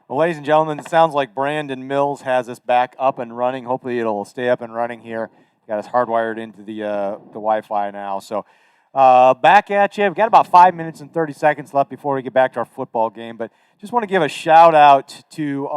Well, ladies and gentlemen, it sounds like Brandon Mills has us back up and running. Hopefully it'll stay up and running here. Got us hardwired into the Wi-Fi now. So back at you. We've got about 5 minutes and 30 seconds left before we get back to our football game. But just want to give a shout out to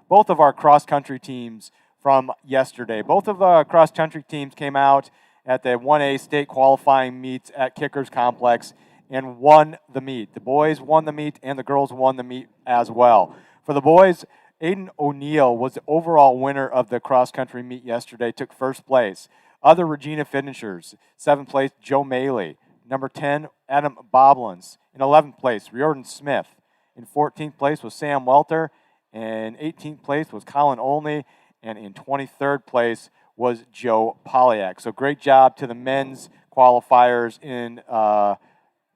both of our cross-country teams from yesterday. Both of the cross-country teams came out at the 1A state qualifying meets at Kickers Complex and won the meet. The boys won the meet and the girls won the meet as well. For the boys, Aiden O'Neill was the overall winner of the cross-country meet yesterday, took first place. Other Regina finishers, 7th place, Joe Maley. Number 10, Adam Boblins. In 11th place, Riordan Smith. In 14th place was Sam Welter. In 18th place was Colin Olney. And in 23rd place was Joe Polyak. So great job to the men's qualifiers in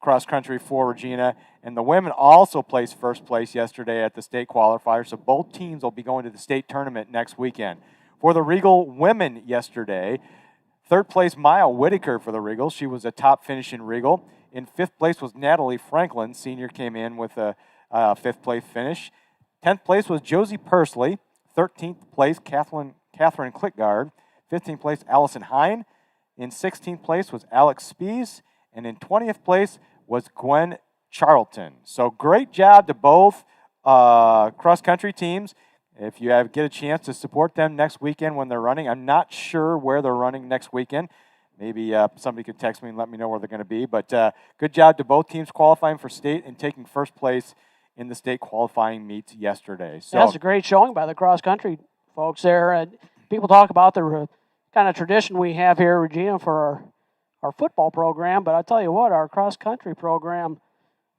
cross-country for Regina. And the women also placed first place yesterday at the state qualifier, so both teams will be going to the state tournament next weekend. For the Regal women yesterday, 3rd place Maya Whitaker for the Regals. She was a top finish in Regal. In 5th place was Natalie Franklin. Senior came in with a 5th place finish. 10th place was Josie Pursley. 13th place Catherine Clickgard. 15th place Allison Hine. In 16th place was Alex Spies. And in 20th place was Gwen Charlton. So great job to both cross-country teams. If you get a chance to support them next weekend when they're running, I'm not sure where they're running next weekend. Maybe somebody could text me and let me know where they're going to be. But good job to both teams qualifying for state and taking first place in the state qualifying meets yesterday. So that's a great showing by the cross-country folks there. People talk about the kind of tradition we have here at Regina for our football program, but I tell you what, our cross-country program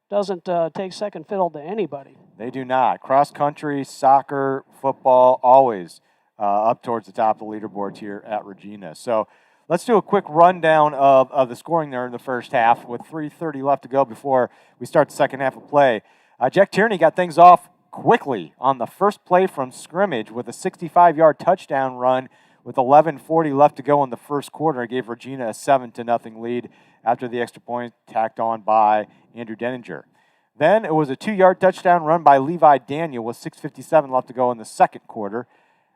doesn't take second fiddle to anybody. They do not. Cross-country, soccer, football, always up towards the top of the leaderboards here at Regina. So let's do a quick rundown of the scoring there in the first half with 3:30 left to go before we start the second half of play. Jack Tierney got things off quickly on the first play from scrimmage with a 65-yard touchdown run with 11:40 left to go in the first quarter. It gave Regina a 7-0 lead after the extra point tacked on by Andrew Denninger. Then it was a 2-yard touchdown run by Levi Daniel with 6:57 left to go in the second quarter.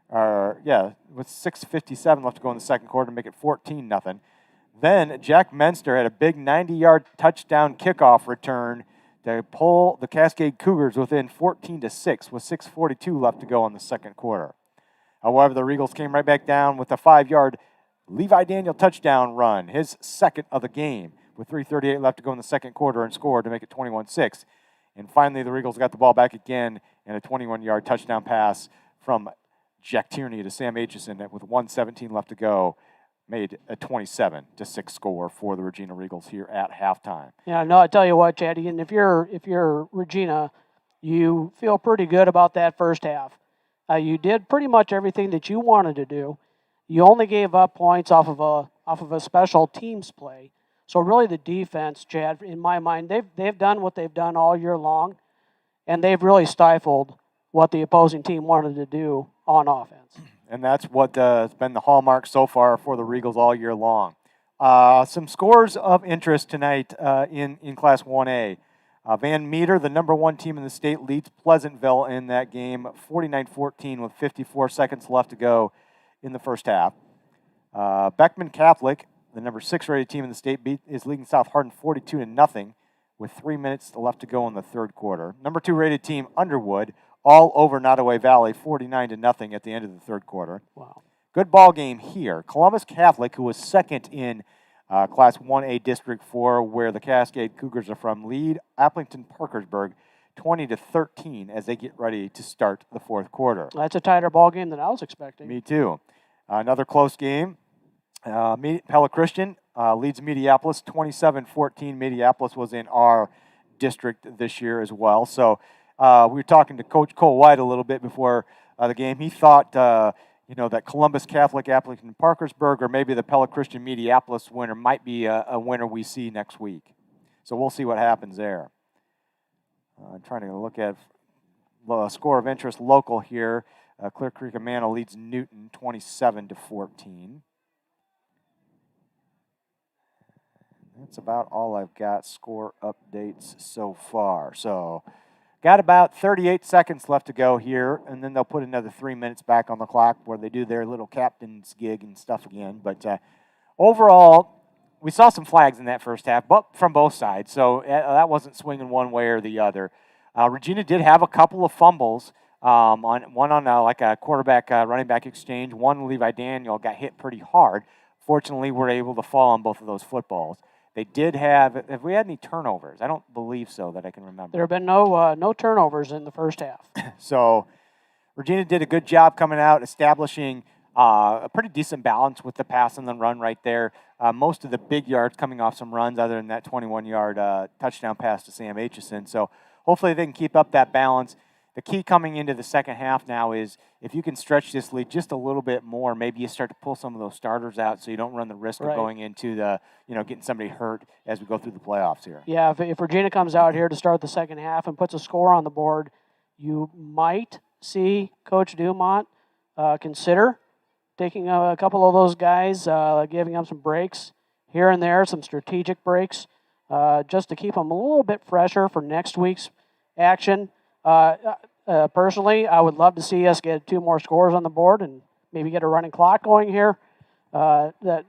With 6:57 left to go in the second quarter to make it 14-0. Then Jack Menster had a big 90-yard touchdown kickoff return to pull the Cascade Cougars within 14-6 with 6:42 left to go in the second quarter. However, the Regals came right back down with a 5-yard Levi Daniel touchdown run, his second of the game, with 3:38 left to go in the second quarter and scored to make it 21-6. And finally, the Regals got the ball back again and a 21-yard touchdown pass from Jack Tierney to Sam Aitchison with 1:17 left to go made a 27-6 score for the Regina Regals here at halftime. Yeah, no, I tell you what, Chaddy, and if you're Regina, you feel pretty good about that first half. You did pretty much everything that you wanted to do. You only gave up points off of a special teams play. So really, the defense, Chad, in my mind, they've done what they've done all year long, and they've really stifled what the opposing team wanted to do on offense. And that's what has been the hallmark so far for the Regals all year long. Some scores of interest tonight in Class 1A. Van Meter, the number 1 team in the state, leads Pleasantville in that game, 49-14 with 54 seconds left to go in the first half. Beckman Catholic, the number 6 rated team in the state, is leading South Hardin 42-0 with 3 minutes left to go in the third quarter. Number 2 rated team, Underwood, all over Nottoway Valley, 49-0 at the end of the third quarter. Wow. Good ball game here. Columbus Catholic, who was second in Class 1A District 4, where the Cascade Cougars are from, lead Applington Parkersburg 20-13 as they get ready to start the fourth quarter. That's a tighter ball game than I was expecting. Me too. Another close game. Pella Christian leads Mediapolis 27-14. Mediapolis was in our district this year as well. So we were talking to Coach Cole White a little bit before the game. He thought that Columbus Catholic, Applington Parkersburg, or maybe the Pella Christian Mediapolis winner might be a winner we see next week. So we'll see what happens there. I'm trying to look at the score of interest local here. Clear Creek Amana leads Newton 27-14. That's about all I've got score updates so far. So got about 38 seconds left to go here, and then they'll put another 3 minutes back on the clock where they do their little captain's gig and stuff again. But overall, we saw some flags in that first half, but from both sides, so that wasn't swinging one way or the other. Regina did have a couple of fumbles, one on like a quarterback running back exchange. One, Levi Daniel, got hit pretty hard. Fortunately, we're able to fall on both of those footballs. They did have we had any turnovers? I don't believe so that I can remember. There have been no turnovers in the first half. So Regina did a good job coming out, establishing a pretty decent balance with the pass and the run right there. Most of the big yards coming off some runs other than that 21-yard touchdown pass to Sam Aitchison. So hopefully they can keep up that balance. The key coming into the second half now is if you can stretch this lead just a little bit more, maybe you start to pull some of those starters out so you don't run the risk of going into the, getting somebody hurt as we go through the playoffs here. Yeah, if Regina comes out here to start the second half and puts a score on the board, you might see Coach Dumont consider taking a couple of those guys, giving them some breaks here and there, some strategic breaks, just to keep them a little bit fresher for next week's action. Personally, I would love to see us get 2 more scores on the board and maybe get a running clock going here. That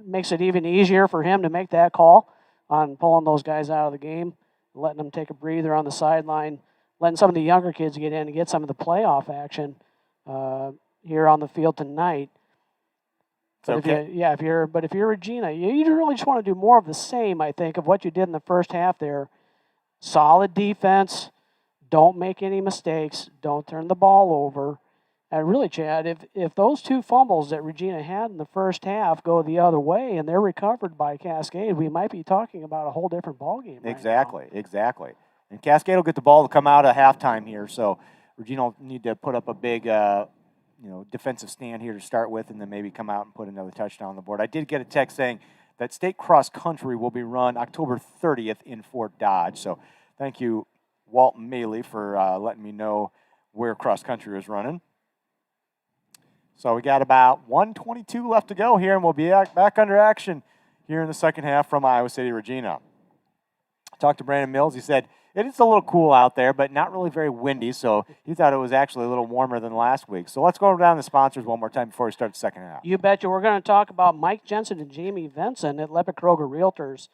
makes it even easier for him to make that call on pulling those guys out of the game, letting them take a breather on the sideline, letting some of the younger kids get in and get some of the playoff action here on the field tonight. But if you're Regina, you really just want to do more of the same, I think, of what you did in the first half there. Solid defense. Don't make any mistakes. Don't turn the ball over. And really, Chad, if those 2 fumbles that Regina had in the first half go the other way and they're recovered by Cascade, we might be talking about a whole different ballgame. Exactly. And Cascade will get the ball to come out at halftime here, so Regina will need to put up a big defensive stand here to start with and then maybe come out and put another touchdown on the board. I did get a text saying that state cross country will be run October 30th in Fort Dodge. So thank you, Walt Maley, for letting me know where cross country is running. So we got about 1:22 left to go here, and we'll be back under action here in the second half from Iowa City, Regina. I talked to Brandon Mills. He said it is a little cool out there, but not really very windy, so he thought it was actually a little warmer than last week. So let's go down the sponsors one more time before we start the second half. You betcha. We're going to talk about Mike Jensen and Jamie Venson at Lepic Kroger Realtors.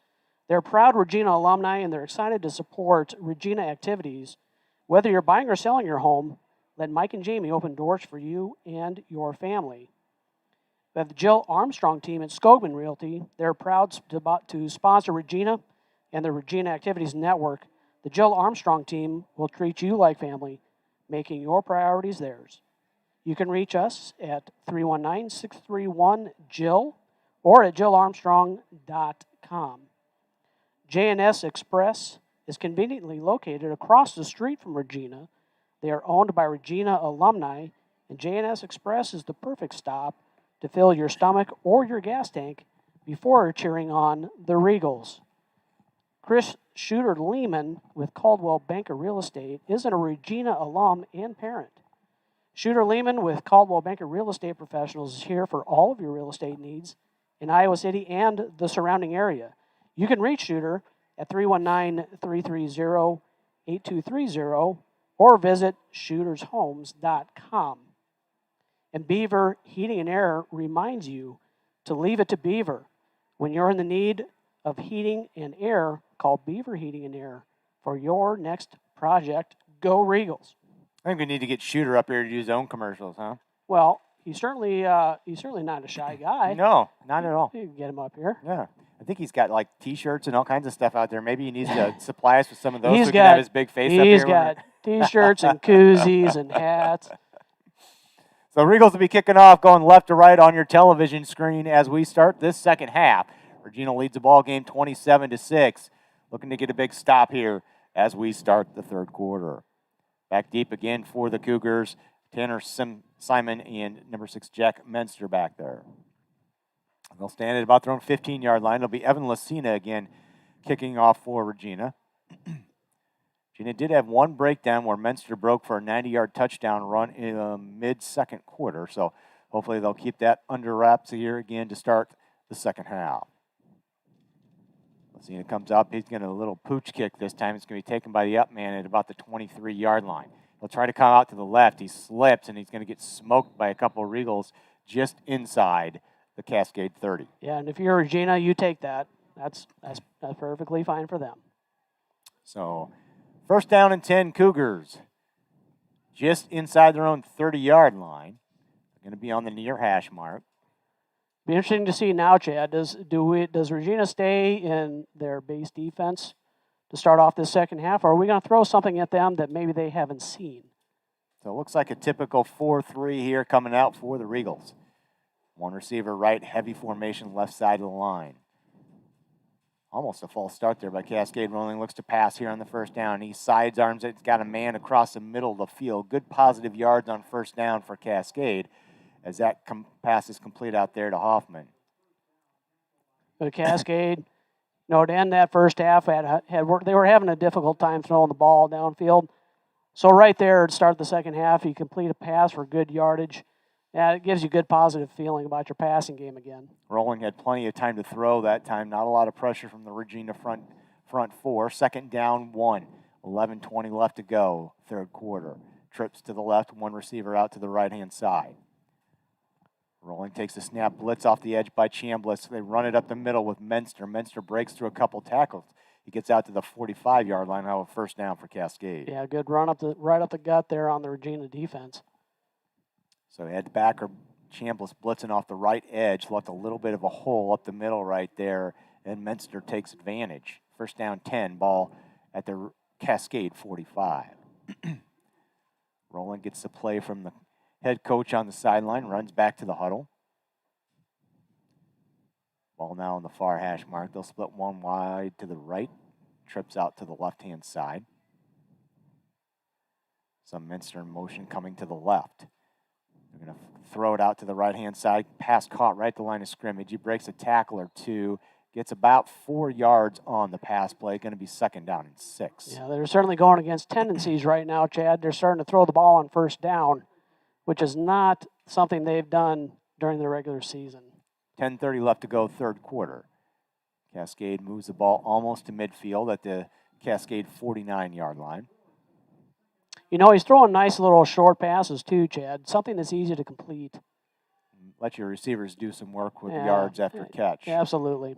They're proud Regina alumni, and they're excited to support Regina activities. Whether you're buying or selling your home, let Mike and Jamie open doors for you and your family. We have the Jill Armstrong team at Skogman Realty. They're proud to sponsor Regina and the Regina Activities Network. The Jill Armstrong team will treat you like family, making your priorities theirs. You can reach us at 319-631-JILL or at JillArmstrong.com. J&S Express is conveniently located across the street from Regina. They are owned by Regina alumni, and J&S Express is the perfect stop to fill your stomach or your gas tank before cheering on the Regals. Chris Shooter Lehman with Caldwell Banker Real Estate is a Regina alum and parent. Shooter Lehman with Caldwell Banker Real Estate Professionals is here for all of your real estate needs in Iowa City and the surrounding area. You can reach Shooter at 319-330-8230 or visit shootershomes.com. And Beaver Heating and Air reminds you to leave it to Beaver. When you're in the need of heating and air, call Beaver Heating and Air for your next project. Go Regals. I think we need to get Shooter up here to do his own commercials, huh? Well, he's certainly not a shy guy. No, not at all. You can get him up here. Yeah. I think he's got like T-shirts and all kinds of stuff out there. Maybe he needs to supply us with some of those so he can have his big face up here. He's got T-shirts and koozies and hats. So Regals will be kicking off, going left to right on your television screen as we start this second half. Regina leads the ball game 27-6. Looking to get a big stop here as we start the third quarter. Back deep again for the Cougars. Tanner Simon and number 6 Jack Menster back there. They'll stand at about their own 15-yard line. It'll be Evan Lucina again kicking off for Regina. Regina did have one breakdown where Menster broke for a 90-yard touchdown run in the mid-second quarter. So hopefully they'll keep that under wraps here again to start the second half. Lucina comes up. He's going to a little pooch kick this time. It's going to be taken by the up man at about the 23-yard line. He'll try to come out to the left. He slips, and he's going to get smoked by a couple of Regals just inside the Cascade 30. Yeah, and if you're Regina, you take that. That's perfectly fine for them. So, first down and 10, Cougars. Just inside their own 30-yard line. They're going to be on the near hash mark. Be interesting to see now, Chad. Does Regina stay in their base defense to start off this second half, or are we going to throw something at them that maybe they haven't seen? So it looks like a typical 4-3 here coming out for the Regals. One receiver right, heavy formation left side of the line. Almost a false start there by Cascade. Rolling looks to pass here on the first down. He sidearms it. He's got a man across the middle of the field. Good positive yards on first down for Cascade as that pass is complete out there to Hoffman. But Cascade, to end that first half, they were having a difficult time throwing the ball downfield. So right there to start the second half, you complete a pass for good yardage. Yeah, it gives you a good positive feeling about your passing game again. Rolling had plenty of time to throw that time. Not a lot of pressure from the Regina front four. Second down, 1. 11:20 left to go, third quarter. Trips to the left, one receiver out to the right-hand side. Rolling takes a snap, blitz off the edge by Chambliss. They run it up the middle with Menster. Menster breaks through a couple tackles. He gets out to the 45-yard line. Now a first down for Cascade. Yeah, good run right up the gut there on the Regina defense. So Ed Backer, Chambliss blitzing off the right edge, left a little bit of a hole up the middle right there, and Menster takes advantage. First down 10, ball at the Cascade 45. Rolling gets the play from the head coach on the sideline, runs back to the huddle. Ball now on the far hash mark. They'll split one wide to the right, trips out to the left-hand side. Some Menster in motion coming to the left. They're going to throw it out to the right-hand side. Pass caught right at the line of scrimmage. He breaks a tackle or two. Gets about 4 yards on the pass play. Going to be second down and 6. Yeah, they're certainly going against tendencies right now, Chad. They're starting to throw the ball on first down, which is not something they've done during the regular season. 10:30 left to go, third quarter. Cascade moves the ball almost to midfield at the Cascade 49-yard line. He's throwing nice little short passes too, Chad. Something that's easy to complete. Let your receivers do some work with yards after catch. Absolutely.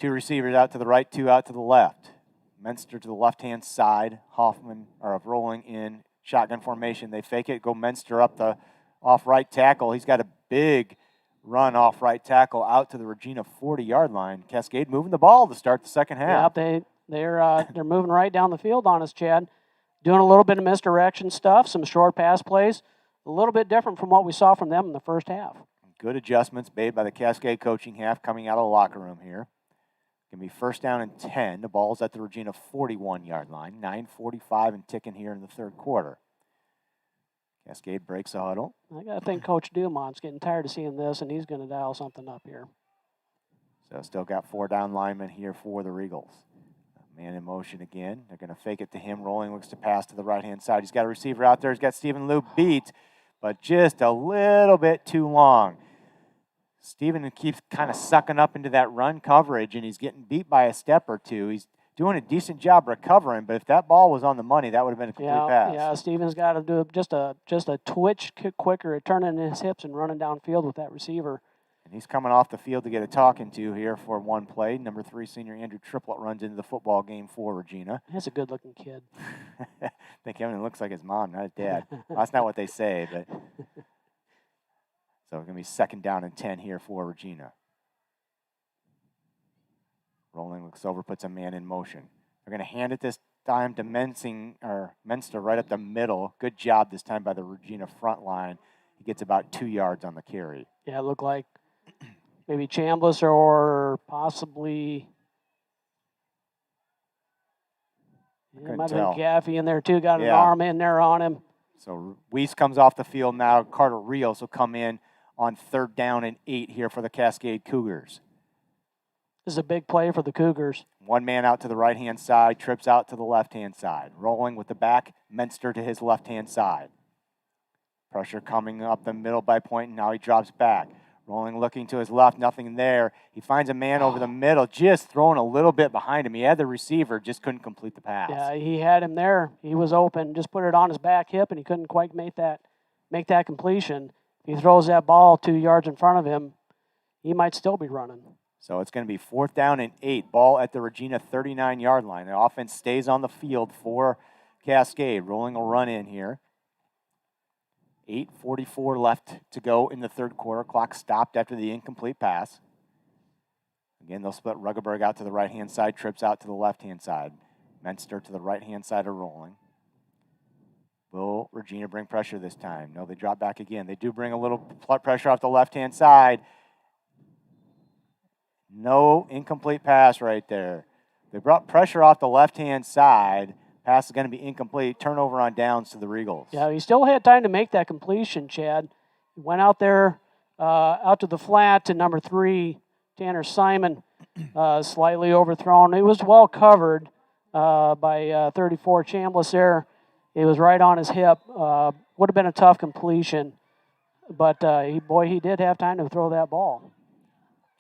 2 receivers out to the right, 2 out to the left. Menster to the left-hand side. Hoffman rolling in shotgun formation. They fake it, go Menster up the off right tackle. He's got a big run off right tackle out to the Regina 40-yard line. Cascade moving the ball to start the second half. Yep, they're moving right down the field on us, Chad. Doing a little bit of misdirection stuff, some short pass plays, a little bit different from what we saw from them in the first half. Good adjustments made by the Cascade coaching half coming out of the locker room here. Going to be first down and 10. The ball's at the Regina 41-yard line. 9:45 and ticking here in the third quarter. Cascade breaks the huddle. I got to think Coach Dumont's getting tired of seeing this, and he's going to dial something up here. So still got 4 down linemen here for the Regals. Man in motion again. They're going to fake it to him. Rolling looks to pass to the right-hand side. He's got a receiver out there. He's got Stephen Liu beat, but just a little bit too long. Stephen keeps kind of sucking up into that run coverage, and he's getting beat by a step or two. He's doing a decent job recovering, but if that ball was on the money, that would have been a complete pass. Yeah, Stephen's got to do just a twitch quicker at turning his hips and running downfield with that receiver. And he's coming off the field to get a talking to here for one play. Number 3 senior Andrew Triplett runs into the football game for Regina. He's a good-looking kid. I think Kevin looks like his mom, not his dad. Well, that's not what they say, but so it's going to be second down and 10 here for Regina. Rolling looks over, puts a man in motion. They're going to hand it this time to Menster right up the middle. Good job this time by the Regina front line. He gets about 2 yards on the carry. Yeah, it looked like maybe Chambliss or possibly it might have been Gaffey in there too. Got an arm in there on him. So Weiss comes off the field now. Carter Rios will come in on third down and 8 here for the Cascade Cougars. This is a big play for the Cougars. One man out to the right-hand side, trips out to the left-hand side. Rolling with the back, Menster to his left-hand side. Pressure coming up the middle by Point, and now he drops back. Rolling, looking to his left, nothing there. He finds a man over the middle, just throwing a little bit behind him. He had the receiver, just couldn't complete the pass. Yeah, he had him there. He was open, just put it on his back hip, and he couldn't quite make that completion. If he throws that ball 2 yards in front of him, he might still be running. So it's going to be 4th down and 8. Ball at the Regina 39-yard line. The offense stays on the field for Cascade. Rolling a run in here. 8:44 left to go in the third quarter. Clock stopped after the incomplete pass. Again, they'll split Ruggeberg out to the right-hand side, Trips out to the left-hand side. Menster to the right-hand side of Rolling. Will Regina bring pressure this time? No, they drop back again. They do bring a little pressure off the left-hand side. No incomplete pass right there. They brought pressure off the left-hand side. Pass is going to be incomplete. Turnover on downs to the Regals. Yeah, he still had time to make that completion, Chad. He went out there, out to the flat to number 3, Tanner Simon, slightly overthrown. It was well covered by 34 Chambliss there. It was right on his hip. Would have been a tough completion, but he did have time to throw that ball.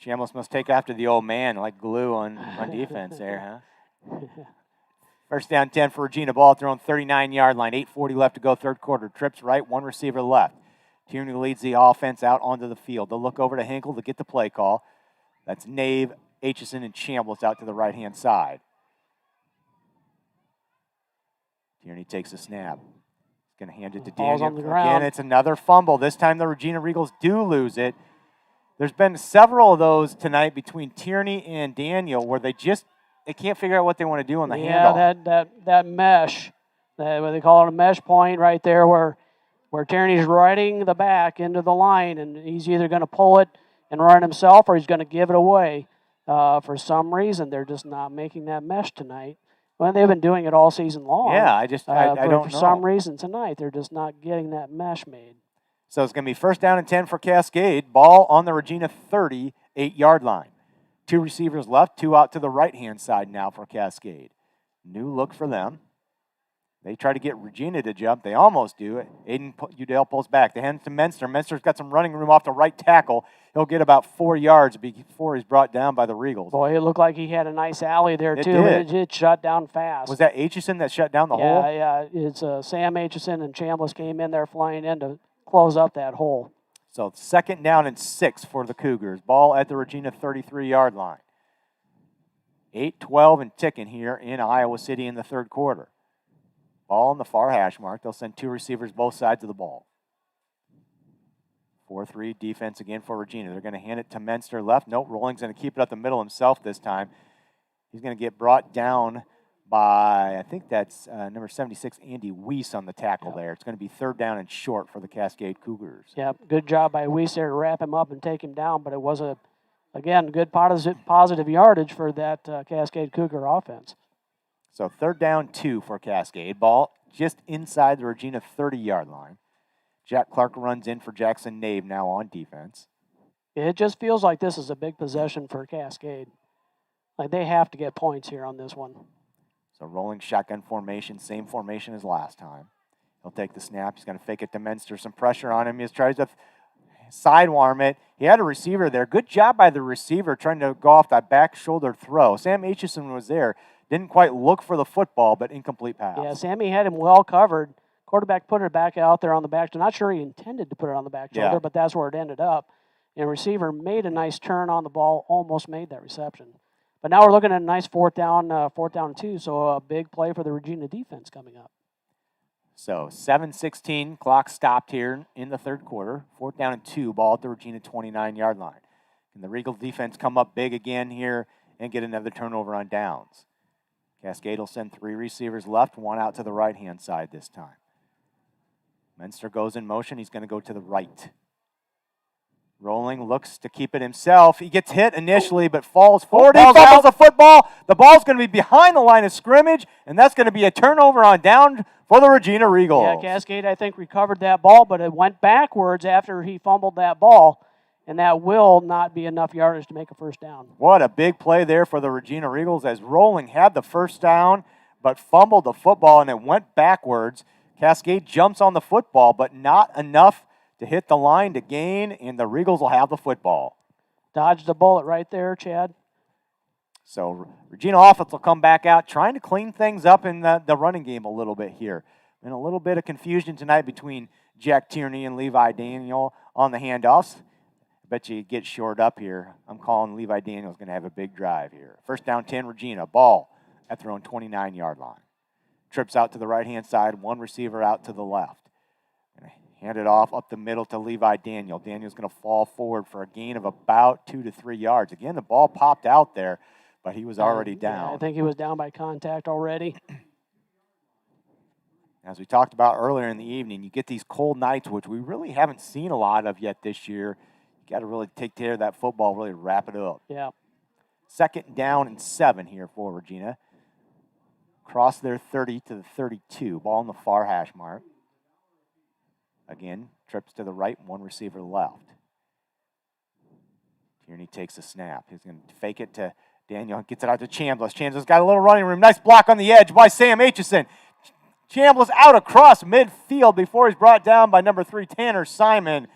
Chambliss must take after the old man like glue on defense there, huh? First down 10 for Regina. Ball thrown 39-yard line. 8:40 left to go third quarter. Trips right, 1 receiver left. Tierney leads the offense out onto the field. They'll look over to Hinkle to get the play call. That's Nave, Aitchison, and Chambliss out to the right-hand side. Tierney takes a snap. He's going to hand it to Ball's Daniel. on the ground. Again, it's another fumble. This time the Regina Regals do lose it. There's been several of those tonight between Tierney and Daniel where they can't figure out what they want to do on the handoff. Yeah, that mesh, what they call it a mesh point right there where Tierney's riding the back into the line, and he's either going to pull it and run himself or he's going to give it away. For some reason, they're just not making that mesh tonight. Well, they've been doing it all season long. Yeah, I don't know. For some reason tonight, they're just not getting that mesh made. So it's going to be first down and 10 for Cascade. Ball on the Regina 38-yard line. 2 receivers left, 2 out to the right-hand side now for Cascade. New look for them. They try to get Regina to jump. They almost do it. Aiden Udell pulls back. They hand it to Menster. Menster's got some running room off the right tackle. He'll get about 4 yards before he's brought down by the Regals. Boy, it looked like he had a nice alley there, too. It shut down fast. Was that Aitchison that shut down the hole? Yeah. It's Sam Aitchison and Chambliss came in there flying in to close up that hole. So 2nd down and 6 for the Cougars. Ball at the Regina 33-yard line. 8:12 and ticking here in Iowa City in the third quarter. Ball on the far hash mark. They'll send 2 receivers both sides of the ball. 4-3 defense again for Regina. They're going to hand it to Menster left. Nope, Rolling's going to keep it up the middle himself this time. He's going to get brought down by, I think that's number 76, Andy Weiss on the tackle there. It's going to be 3rd down and short for the Cascade Cougars. Yeah, good job by Weiss there to wrap him up and take him down, but it was, again, good positive yardage for that Cascade Cougar offense. So 3rd down 2 for Cascade. Ball just inside the Regina 30-yard line. Jack Clark runs in for Jackson Nave now on defense. It just feels like this is a big possession for Cascade. Like they have to get points here on this one. So rolling shotgun formation, same formation as last time. He'll take the snap. He's going to fake it to Menster. Some pressure on him. He tries to sidearm it. He had a receiver there. Good job by the receiver trying to go off that back shoulder throw. Sam Aitchison was there. Didn't quite look for the football, but incomplete pass. Yeah, Sammy had him well covered. Quarterback put it back out there on the back. I'm not sure he intended to put it on the back shoulder, but that's where it ended up. And receiver made a nice turn on the ball, almost made that reception. But now we're looking at a nice 4th down and 2, so a big play for the Regina defense coming up. So 7:16, clock stopped here in the third quarter. 4th down and 2, ball at the Regina 29-yard line. And the Regal defense come up big again here and get another turnover on downs. Cascade will send 3 receivers left, 1 out to the right-hand side this time. Menster goes in motion. He's going to go to the right. Rolling, looks to keep it himself. He gets hit initially, but falls forward. He fumbles the football. The ball's going to be behind the line of scrimmage, and that's going to be a turnover on down for the Regina Regals. Yeah, Cascade, I think, recovered that ball, but it went backwards after he fumbled that ball, and that will not be enough yardage to make a first down. What a big play there for the Regina Regals as Rolling had the first down, but fumbled the football, and it went backwards. Cascade jumps on the football, but not enough to hit the line to gain, and the Regals will have the football. Dodged the bullet right there, Chad. So Regina offense will come back out, trying to clean things up in the running game a little bit here. And a little bit of confusion tonight between Jack Tierney and Levi Daniel on the handoffs. I bet you get short up here. I'm calling Levi Daniel's going to have a big drive here. First down 10, Regina. Ball at their own 29-yard line. Trips out to the right-hand side, one receiver out to the left. Going to hand it off up the middle to Levi Daniel. Daniel's going to fall forward for a gain of about 2 to 3 yards. Again, the ball popped out there, but he was already down. Yeah, I think he was down by contact already. As we talked about earlier in the evening, you get these cold nights, which we really haven't seen a lot of yet this year. You got to really take care of that football, really wrap it up. Yeah. Second down and 7 here for Regina. Cross their 30 to the 32. Ball on the far hash mark. Again, trips to the right, one receiver left. Tierney takes a snap. He's going to fake it to Daniel. Gets it out to Chambliss. Chambliss got a little running room. Nice block on the edge by Sam Aitchison. Chambliss out across midfield before he's brought down by number 3, Tanner Simon.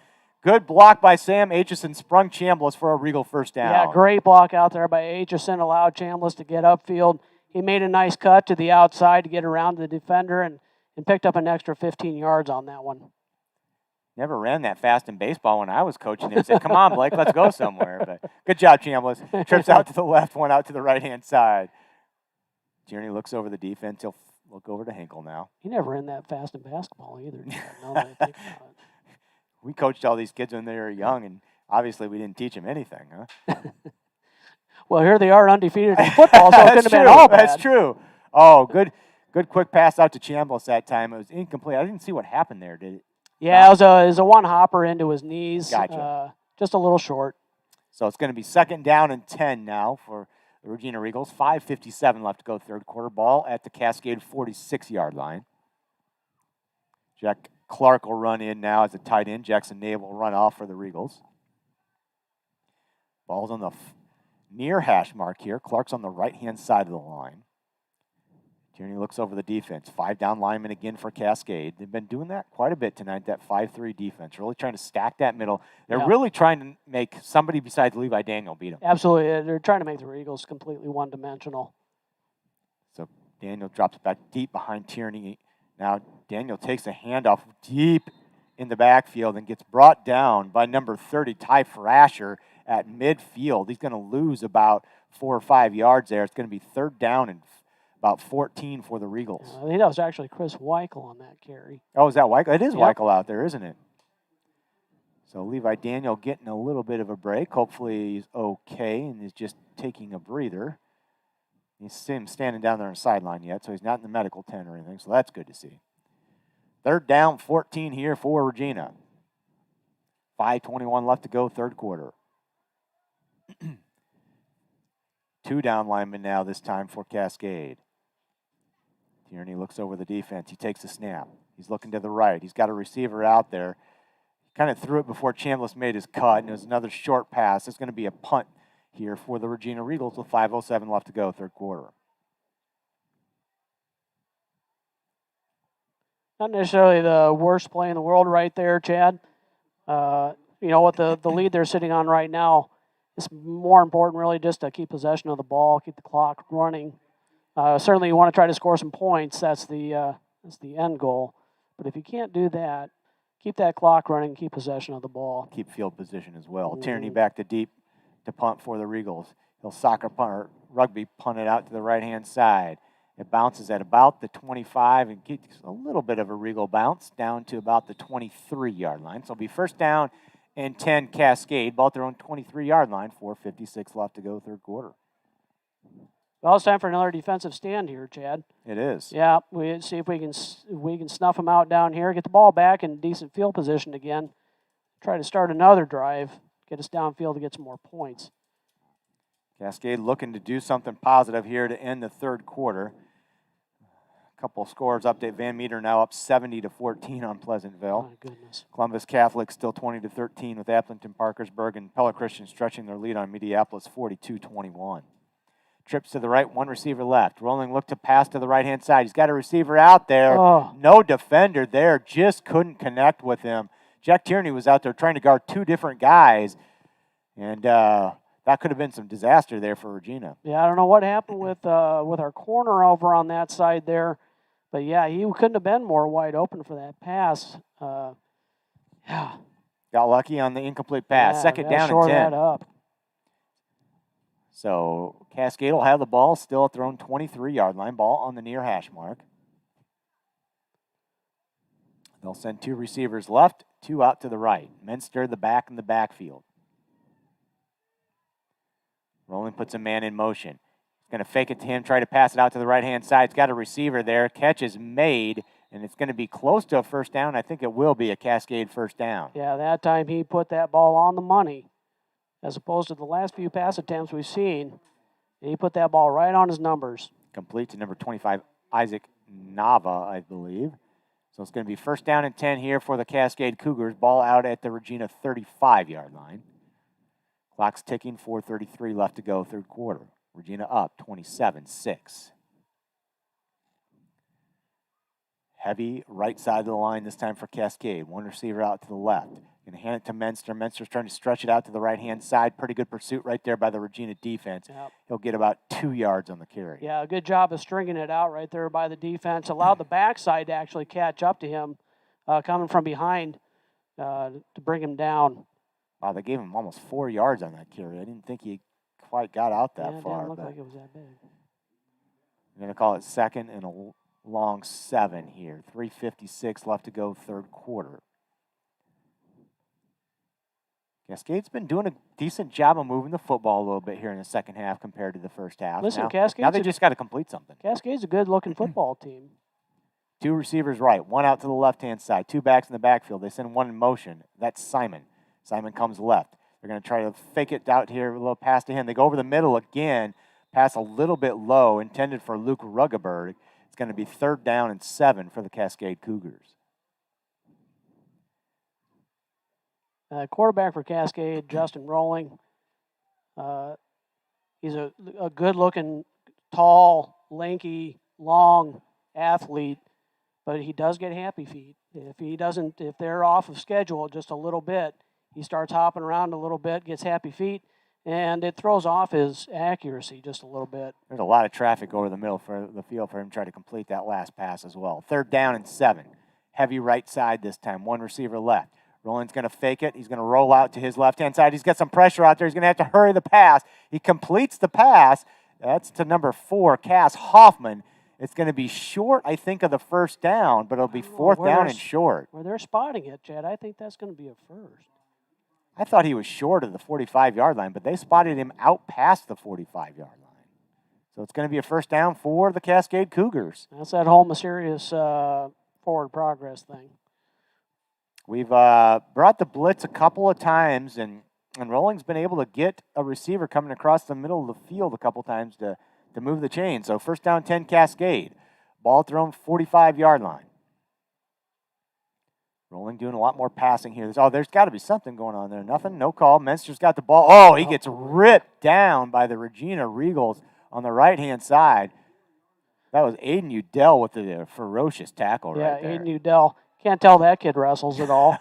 Good block by Sam Aitchison. Sprung Chambliss for a Regal first down. Yeah, great block out there by Aitchison. Allowed Chambliss to get upfield. He made a nice cut to the outside to get around the defender and picked up an extra 15 yards on that one. Never ran that fast in baseball when I was coaching him. Said, come on, Blake, let's go somewhere. But good job, Chambliss. Trips out to the left, one out to the right-hand side. Tierney looks over the defense. He'll look over to Hinkle now. He never ran that fast in basketball either. Now that I think about it. We coached all these kids when they were young, and obviously we didn't teach them anything, huh? Well, here they are undefeated in football, so it couldn't have been all bad. That's true. Oh, good quick pass out to Chambliss that time. It was incomplete. I didn't see what happened there, did it? Yeah, it was a one-hopper into his knees. Gotcha. Just a little short. So it's going to be second down and 10 now for the Regina Regals. 5:57 left to go third quarter. Ball at the Cascade 46-yard line. Jack Clark will run in now as a tight end. Jackson Nave will run off for the Regals. Ball's on the near hash mark here. Clark's on the right-hand side of the line. Tierney looks over the defense. 5 down linemen again for Cascade. They've been doing that quite a bit tonight, that 5-3 defense. Really trying to stack that middle. They're really trying to make somebody besides Levi Daniel beat them. Absolutely. They're trying to make the Eagles completely one-dimensional. So Daniel drops back deep behind Tierney. Now Daniel takes a handoff deep in the backfield and gets brought down by number 30, Ty Frasher, at midfield. He's going to lose about 4 or 5 yards there. It's going to be third down and about 14 for the Regals. I think that was actually Chris Weichel on that carry. Oh, is that Weichel? It is Weichel out there, isn't it? So Levi Daniel getting a little bit of a break. Hopefully he's okay and is just taking a breather. You see him standing down there on the sideline yet, so he's not in the medical tent or anything, so that's good to see. Third down, 14 here for Regina. 5:21 left to go, third quarter. 2 down linemen now this time for Cascade. Tierney looks over the defense. He takes a snap. He's looking to the right. He's got a receiver out there. Kind of threw it before Chambliss made his cut, and it was another short pass. It's going to be a punt here for the Regina Regals with 5:07 left to go, third quarter. Not necessarily the worst play in the world right there, Chad. With the lead they're sitting on right now, it's more important really just to keep possession of the ball, keep the clock running. Certainly you want to try to score some points. That's the end goal. But if you can't do that, keep that clock running, keep possession of the ball. Keep field position as well. Tierney back to deep to punt for the Regals. He'll soccer punt or rugby punt it out to the right-hand side. It bounces at about the 25 and gets a little bit of a Regal bounce down to about the 23-yard line. So it'll be first down and 10 Cascade, ball at their own 23-yard line. 4:56 left to go, third quarter. Well, it's time for another defensive stand here, Chad. It is. Yeah, we see if we can snuff them out down here, get the ball back in decent field position again, try to start another drive, get us downfield to get some more points. Cascade looking to do something positive here to end the third quarter. A couple scores update. Van Meter now up 70-14 on Pleasantville. Oh, goodness. Columbus Catholic still 20-13 with Appleton Parkersburg, and Pella Christian stretching their lead on Mediapolis 42-21. Trips to the right, one receiver left. Rolling look to pass to the right-hand side. He's got a receiver out there. Oh. No defender there. Just couldn't connect with him. Jack Tierney was out there trying to guard two different guys, and that could have been some disaster there for Regina. Yeah, I don't know what happened with our corner over on that side there, but yeah, he couldn't have been more wide open for that pass. Yeah. Got lucky on the incomplete pass. Yeah, Second down and shore 10. that up. So Cascade will have the ball still at their own 23-yard line. Ball on the near hash mark. They'll send two receivers left, two out to the right. Menster the back in the backfield. Rowling puts a man in motion. He's going to fake it to him, try to pass it out to the right-hand side. It's got a receiver there. Catch is made, and it's going to be close to a first down. I think it will be a Cascade first down. Yeah, that time he put that ball on the money, as opposed to the last few pass attempts we've seen. He put that ball right on his numbers. Complete to number 25, Isaac Nava, I believe. So it's going to be first down and 10 here for the Cascade Cougars. Ball out at the Regina 35-yard line. Clock's ticking, 4:33 left to go, third quarter. Regina up 27-6. Heavy right side of the line this time for Cascade. One receiver out to the left. Going to hand it to Menster. Menster's trying to stretch it out to the right-hand side. Pretty good pursuit right there by the Regina defense. Yep. He'll get about 2 yards on the carry. Yeah, good job of stringing it out right there by the defense. Allowed the backside to actually catch up to him, coming from behind to bring him down. Wow, they gave him almost 4 yards on that carry. I didn't think he quite got out that far. It didn't look like it was that big. I'm going to call it second and a long 7 here. 3:56 left to go, third quarter. Cascade's been doing a decent job of moving the football a little bit here in the second half compared to the first half. Listen, now they just got to complete something. Cascade's a good-looking football team. Two receivers right, one out to the left-hand side, two backs in the backfield. They send one in motion. That's Simon. Simon comes left. They're going to try to fake it out here, a little pass to him. They go over the middle again, pass a little bit low, intended for Luke Ruggeberg. It's going to be third down and 7 for the Cascade Cougars. Quarterback for Cascade, Justin Rowling. He's a good-looking, tall, lanky, long athlete, but he does get happy feet. If they're off of schedule just a little bit, he starts hopping around a little bit, gets happy feet, and it throws off his accuracy just a little bit. There's a lot of traffic over the middle for the field for him to try to complete that last pass as well. Third down and 7. Heavy right side this time. One receiver left. Rowland's going to fake it. He's going to roll out to his left-hand side. He's got some pressure out there. He's going to have to hurry the pass. He completes the pass. That's to number 4, Cass Hoffman. It's going to be short, I think, of the first down, but it'll be fourth down and short. Where they're spotting it, Chad, I think that's going to be a first. I thought he was short of the 45-yard line, but they spotted him out past the 45-yard line. So it's going to be a first down for the Cascade Cougars. That's that whole mysterious forward progress thing. We've brought the blitz a couple of times, and Rowling's been able to get a receiver coming across the middle of the field a couple times to move the chain. So first down 10 Cascade. Ball thrown 45-yard line. Rowling doing a lot more passing here. There's got to be something going on there. Nothing, no call. Menster's got the ball. Oh, he gets ripped down by the Regina Regals on the right-hand side. That was Aiden Udell with the ferocious tackle right there. Yeah, Aiden Udell. Can't tell that kid wrestles at all.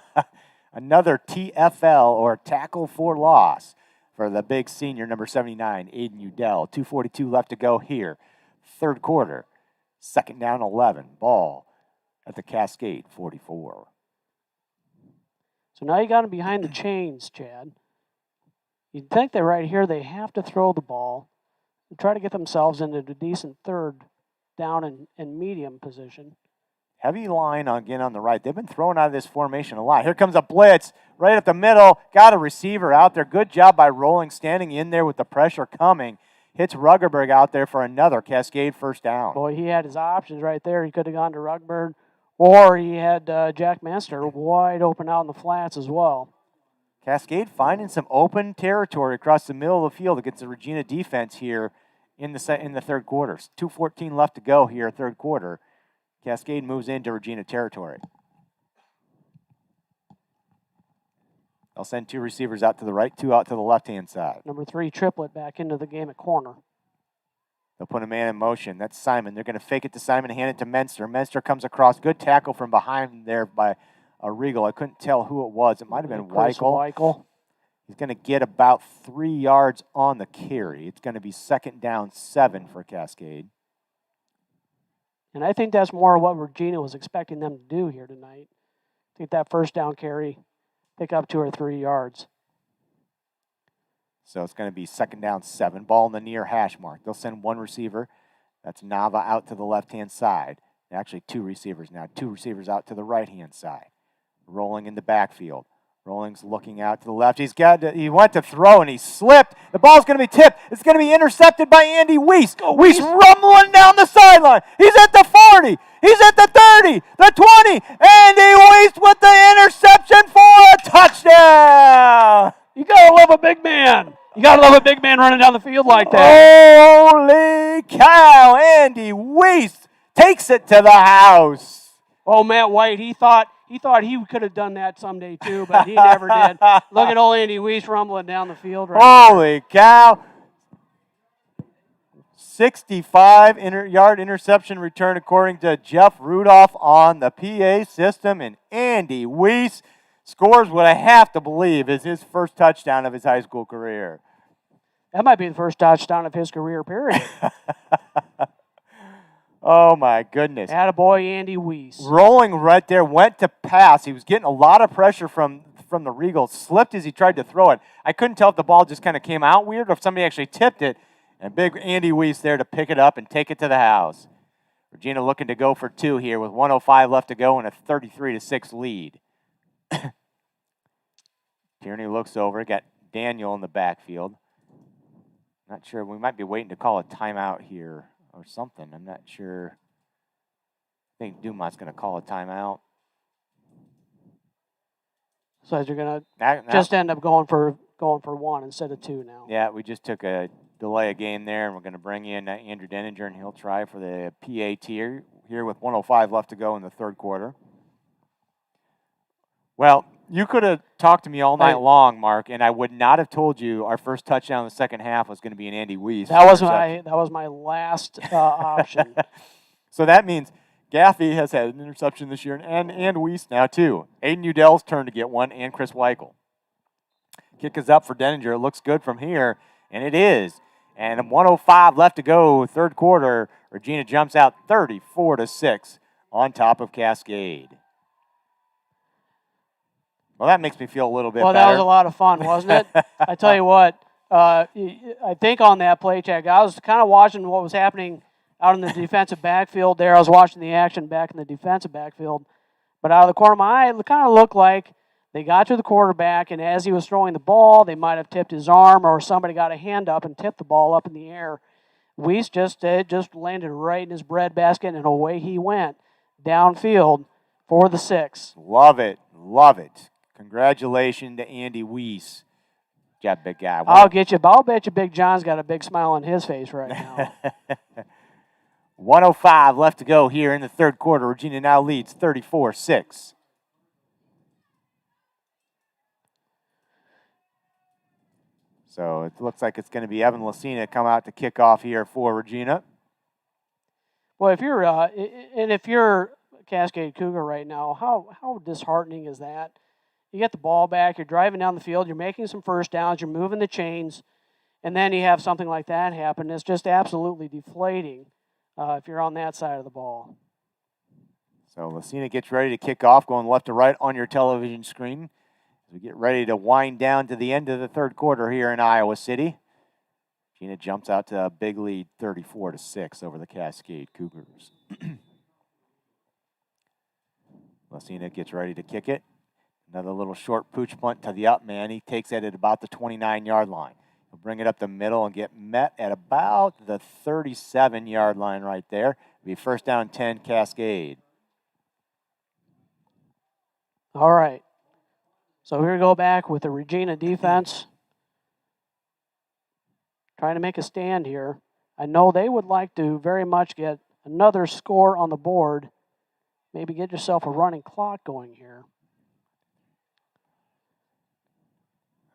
Another TFL, or tackle for loss, for the big senior, number 79, Aiden Udell. 2:42 left to go here. Third quarter. Second down 11. Ball at the Cascade 44. So now you got them behind the chains, Chad. You'd think that right here they have to throw the ball and try to get themselves into a decent third down and medium position. Heavy line again on the right. They've been throwing out of this formation a lot. Here comes a blitz right up the middle. Got a receiver out there. Good job by Rowling, standing in there with the pressure coming. Hits Ruggeberg out there for another Cascade first down. Boy, he had his options right there. He could have gone to Ruggeberg, or he had Jack Menster wide open out in the flats as well. Cascade finding some open territory across the middle of the field against the Regina defense here in the third quarter. 2:14 left to go here, third quarter. Cascade moves into Regina territory. They'll send two receivers out to the right, two out to the left-hand side. Number 3, Triplet, back into the game at corner. They'll put a man in motion. That's Simon. They're going to fake it to Simon and hand it to Menster. Menster comes across. Good tackle from behind there by a Regal. I couldn't tell who it was. It might have been Chris Weichel. He's going to get about 3 yards on the carry. It's going to be 2nd down 7 for Cascade. And I think that's more what Regina was expecting them to do here tonight. Get that 1st down carry, pick up 2 or 3 yards. So it's going to be 2nd down 7. Ball in the near hash mark. They'll send 1 receiver. That's Nava out to the left-hand side. Actually, 2 receivers now. 2 receivers out to the right-hand side. Rolling in the backfield. Rolling's looking out to the left. He went to throw and he slipped. The ball's going to be tipped. It's going to be intercepted by Andy Weiss. Weiss rumbling down the sideline. He's at the 40. He's at the 30, the 20. Andy Weiss with the interception for a touchdown. You got to love a big man. You got to love a big man running down the field like that. Holy cow. Andy Weiss takes it to the house. Oh, Matt White, he thought he could have done that someday too, but he never did. Look at old Andy Weiss rumbling down the field right Holy cow. 65-yard interception return according to Jeff Rudolph on the PA system, and Andy Weiss scores what I have to believe is his first touchdown of his high school career. That might be the first touchdown of his career, period. Oh, my goodness. Attaboy, Andy Weiss. Rolling right there, went to pass. He was getting a lot of pressure from the Regals. Slipped as he tried to throw it. I couldn't tell if the ball just kind of came out weird or if somebody actually tipped it. And big Andy Weiss there to pick it up and take it to the house. Regina looking to go for 2 here with 1:05 left to go and a 33-6 lead. Tierney looks over, got Daniel in the backfield. Not sure. We might be waiting to call a timeout here or something. I'm not sure. I think Dumas going to call a timeout. So you're going to just end up going for 1 instead of 2 now. Yeah, we just took a delay a game there, and we're going to bring in Andrew Denninger, and he'll try for the PA tier here with 1:05 left to go in the 3rd quarter. Well, you could have talked to me all night long, Mark, and I would not have told you our first touchdown in the 2nd half was going to be an Andy Weiss. That was my last option. So that means Gaffey has had an interception this year, and Weiss now too. Aiden Udell's turn to get one, and Chris Weichel. Kick is up for Denninger. It looks good from here, and it is. And 1:05 left to go, 3rd quarter. Regina jumps out 34-6 on top of Cascade. Well, that makes me feel a little bit better. Well, that was a lot of fun, wasn't it? I tell you what, I think on that play check, I was kind of watching what was happening out in the defensive backfield there. I was watching the action back in the defensive backfield. But out of the corner of my eye, it kind of looked like they got to the quarterback, and as he was throwing the ball, they might have tipped his arm or somebody got a hand up and tipped the ball up in the air. Weiss just landed right in his breadbasket, and away he went downfield for the 6. Love it. Love it. Congratulations to Andy Weiss. Good job, big guy. I'll bet you Big John's got a big smile on his face right now. 1:05 left to go here in the 3rd quarter. Regina now leads 34-6. So it looks like it's going to be Evan Lucina come out to kick off here for Regina. Well, if you're Cascade Cougar right now, how disheartening is that? You get the ball back, you're driving down the field, you're making some first downs, you're moving the chains, and then you have something like that happen. It's just absolutely deflating if you're on that side of the ball. So Lucina gets ready to kick off, going left to right on your television screen. We get ready to wind down to the end of the 3rd quarter here in Iowa City. Regina jumps out to a big lead, 34-6 over the Cascade Cougars. Lucina gets ready to kick it. Another little short pooch punt to the up man. He takes it at about the 29-yard line. He'll bring it up the middle and get met at about the 37-yard line right there. It'll be 1st down 10, Cascade. All right. So here we go back with the Regina defense. Trying to make a stand here. I know they would like to very much get another score on the board. Maybe get yourself a running clock going here.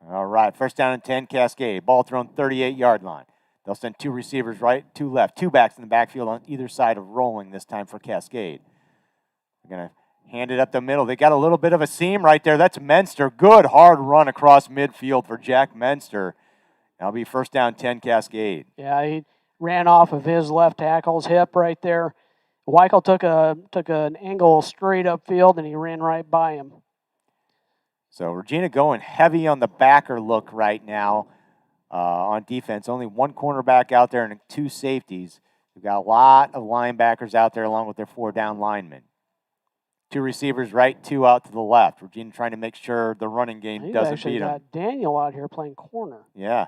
All right, 1st down and 10, Cascade. Ball thrown 38-yard line. They'll send 2 receivers right, 2 left, 2 backs in the backfield on either side of rolling this time for Cascade. They're going to Handed up the middle. They got a little bit of a seam right there. That's Menster. Good hard run across midfield for Jack Menster. That'll be first down 10 Cascade. Yeah, he ran off of his left tackle's hip right there. Weichel took an angle straight upfield, and he ran right by him. So Regina going heavy on the backer look right now on defense. Only one cornerback out there and 2 safeties. We've got a lot of linebackers out there along with their 4 down linemen. 2 receivers right, 2 out to the left. Regina trying to make sure the running game doesn't beat them. Got Daniel out here playing corner. Yeah.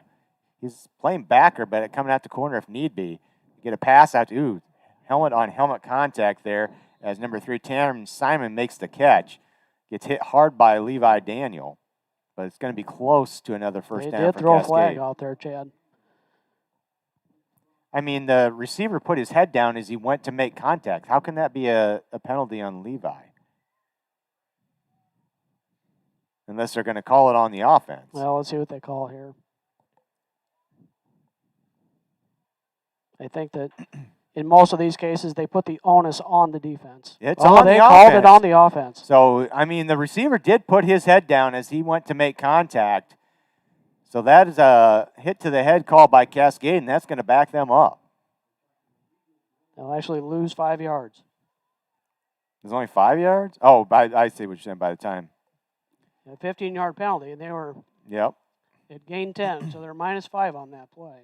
He's playing backer, but coming out the corner if need be. Get a pass out to, helmet on helmet contact there as number 3, Tanner Simon makes the catch. Gets hit hard by Levi Daniel, but it's going to be close to another first down for Cascade. They did throw a flag out there, Chad. I mean, the receiver put his head down as he went to make contact. How can that be a penalty on Levi? Unless they're going to call it on the offense. Well, let's see what they call here. I think that in most of these cases, they put the onus on the defense. It's on the offense. They called it on the offense. So, I mean, the receiver did put his head down as he went to make contact. So that is a hit to the head call by Cascade, and that's going to back them up. They'll actually lose 5 yards. There's only 5 yards? Oh, I see what you're saying by the time. A 15-yard penalty, and they were it gained 10, so they're -5 on that play.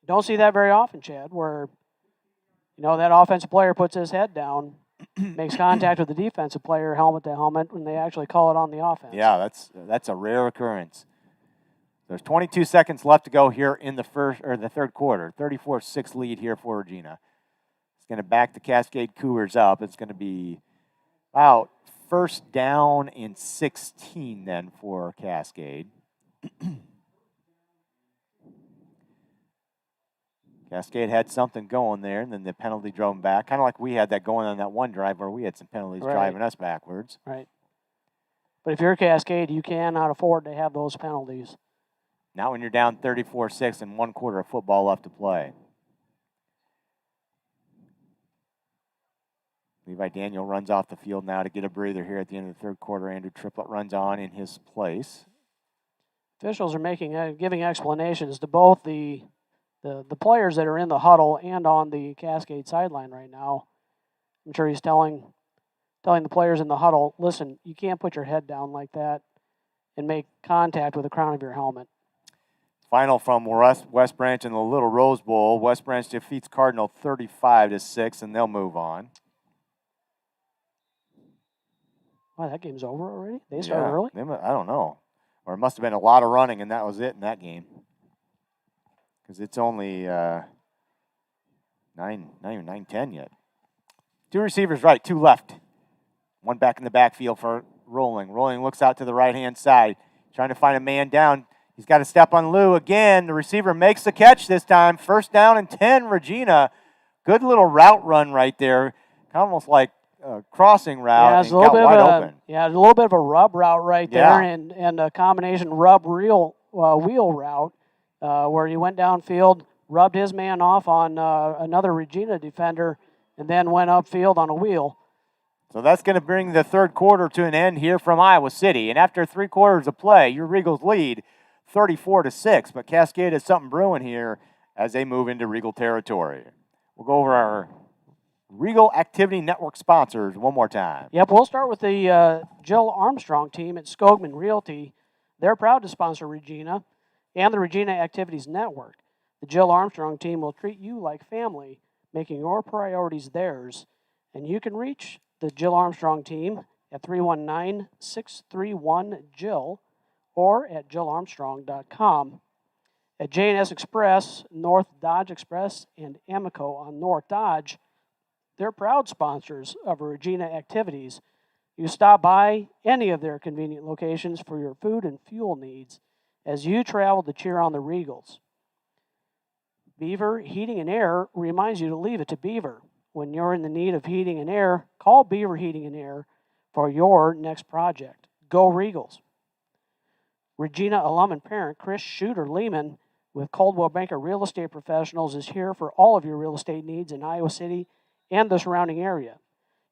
Don't see that very often, Chad, where that offensive player puts his head down, makes contact with the defensive player helmet to helmet when they actually call it on the offense. Yeah, that's a rare occurrence. There's 22 seconds left to go here in the third quarter. 34-6 lead here for Regina. It's going to back the Cascade Cougars up. It's going to be about first down and 16 then for Cascade. Cascade had something going there, and then the penalty drove them back. Kind of like we had that going on that one drive where we had some penalties driving us backwards. Right. But if you're Cascade, you cannot afford to have those penalties. Not when you're down 34-6 and 1 quarter of football left to play. Levi Daniel runs off the field now to get a breather here at the end of the third quarter. Andrew Triplett runs on in his place. Officials are giving explanations to both the players that are in the huddle and on the Cascade sideline right now. I'm sure he's telling the players in the huddle, listen, you can't put your head down like that and make contact with the crown of your helmet. Final from West Branch in the Little Rose Bowl. West Branch defeats Cardinal 35-6, and they'll move on. Wow, that game's over already? They started early? I don't know. Or it must have been a lot of running, and that was it in that game. Because it's only not even 9-10 yet. 2 receivers right, 2 left. 1 back in the backfield for Rolling. Rolling looks out to the right-hand side, trying to find a man down. He's got to step on Lou again. The receiver makes the catch this time. First down and 10, Regina. Good little route run right there. Almost like a crossing route. Yeah, it's a little bit open. Yeah, a little bit of a rub route right there, and a combination wheel route. Where he went downfield, rubbed his man off on another Regina defender, and then went upfield on a wheel. So that's going to bring the third quarter to an end here from Iowa City. And after 3 quarters of play, your Regals lead 34-6. But Cascade has something brewing here as they move into Regal territory. We'll go over our Regal Activity Network sponsors one more time. Yep, we'll start with the Jill Armstrong team at Skogman Realty. They're proud to sponsor Regina and the Regina Activities Network. The Jill Armstrong team will treat you like family, making your priorities theirs. And you can reach the Jill Armstrong team at 319-631-JILL or at jillarmstrong.com. At J&S Express, North Dodge Express, and Amico on North Dodge, they're proud sponsors of Regina Activities. You stop by any of their convenient locations for your food and fuel needs as you travel to cheer on the Regals. Beaver Heating and Air reminds you to leave it to Beaver. When you're in the need of heating and air, call Beaver Heating and Air for your next project. Go Regals. Regina alum and parent Chris Shooter Lehman with Coldwell Banker Real Estate Professionals is here for all of your real estate needs in Iowa City and the surrounding area.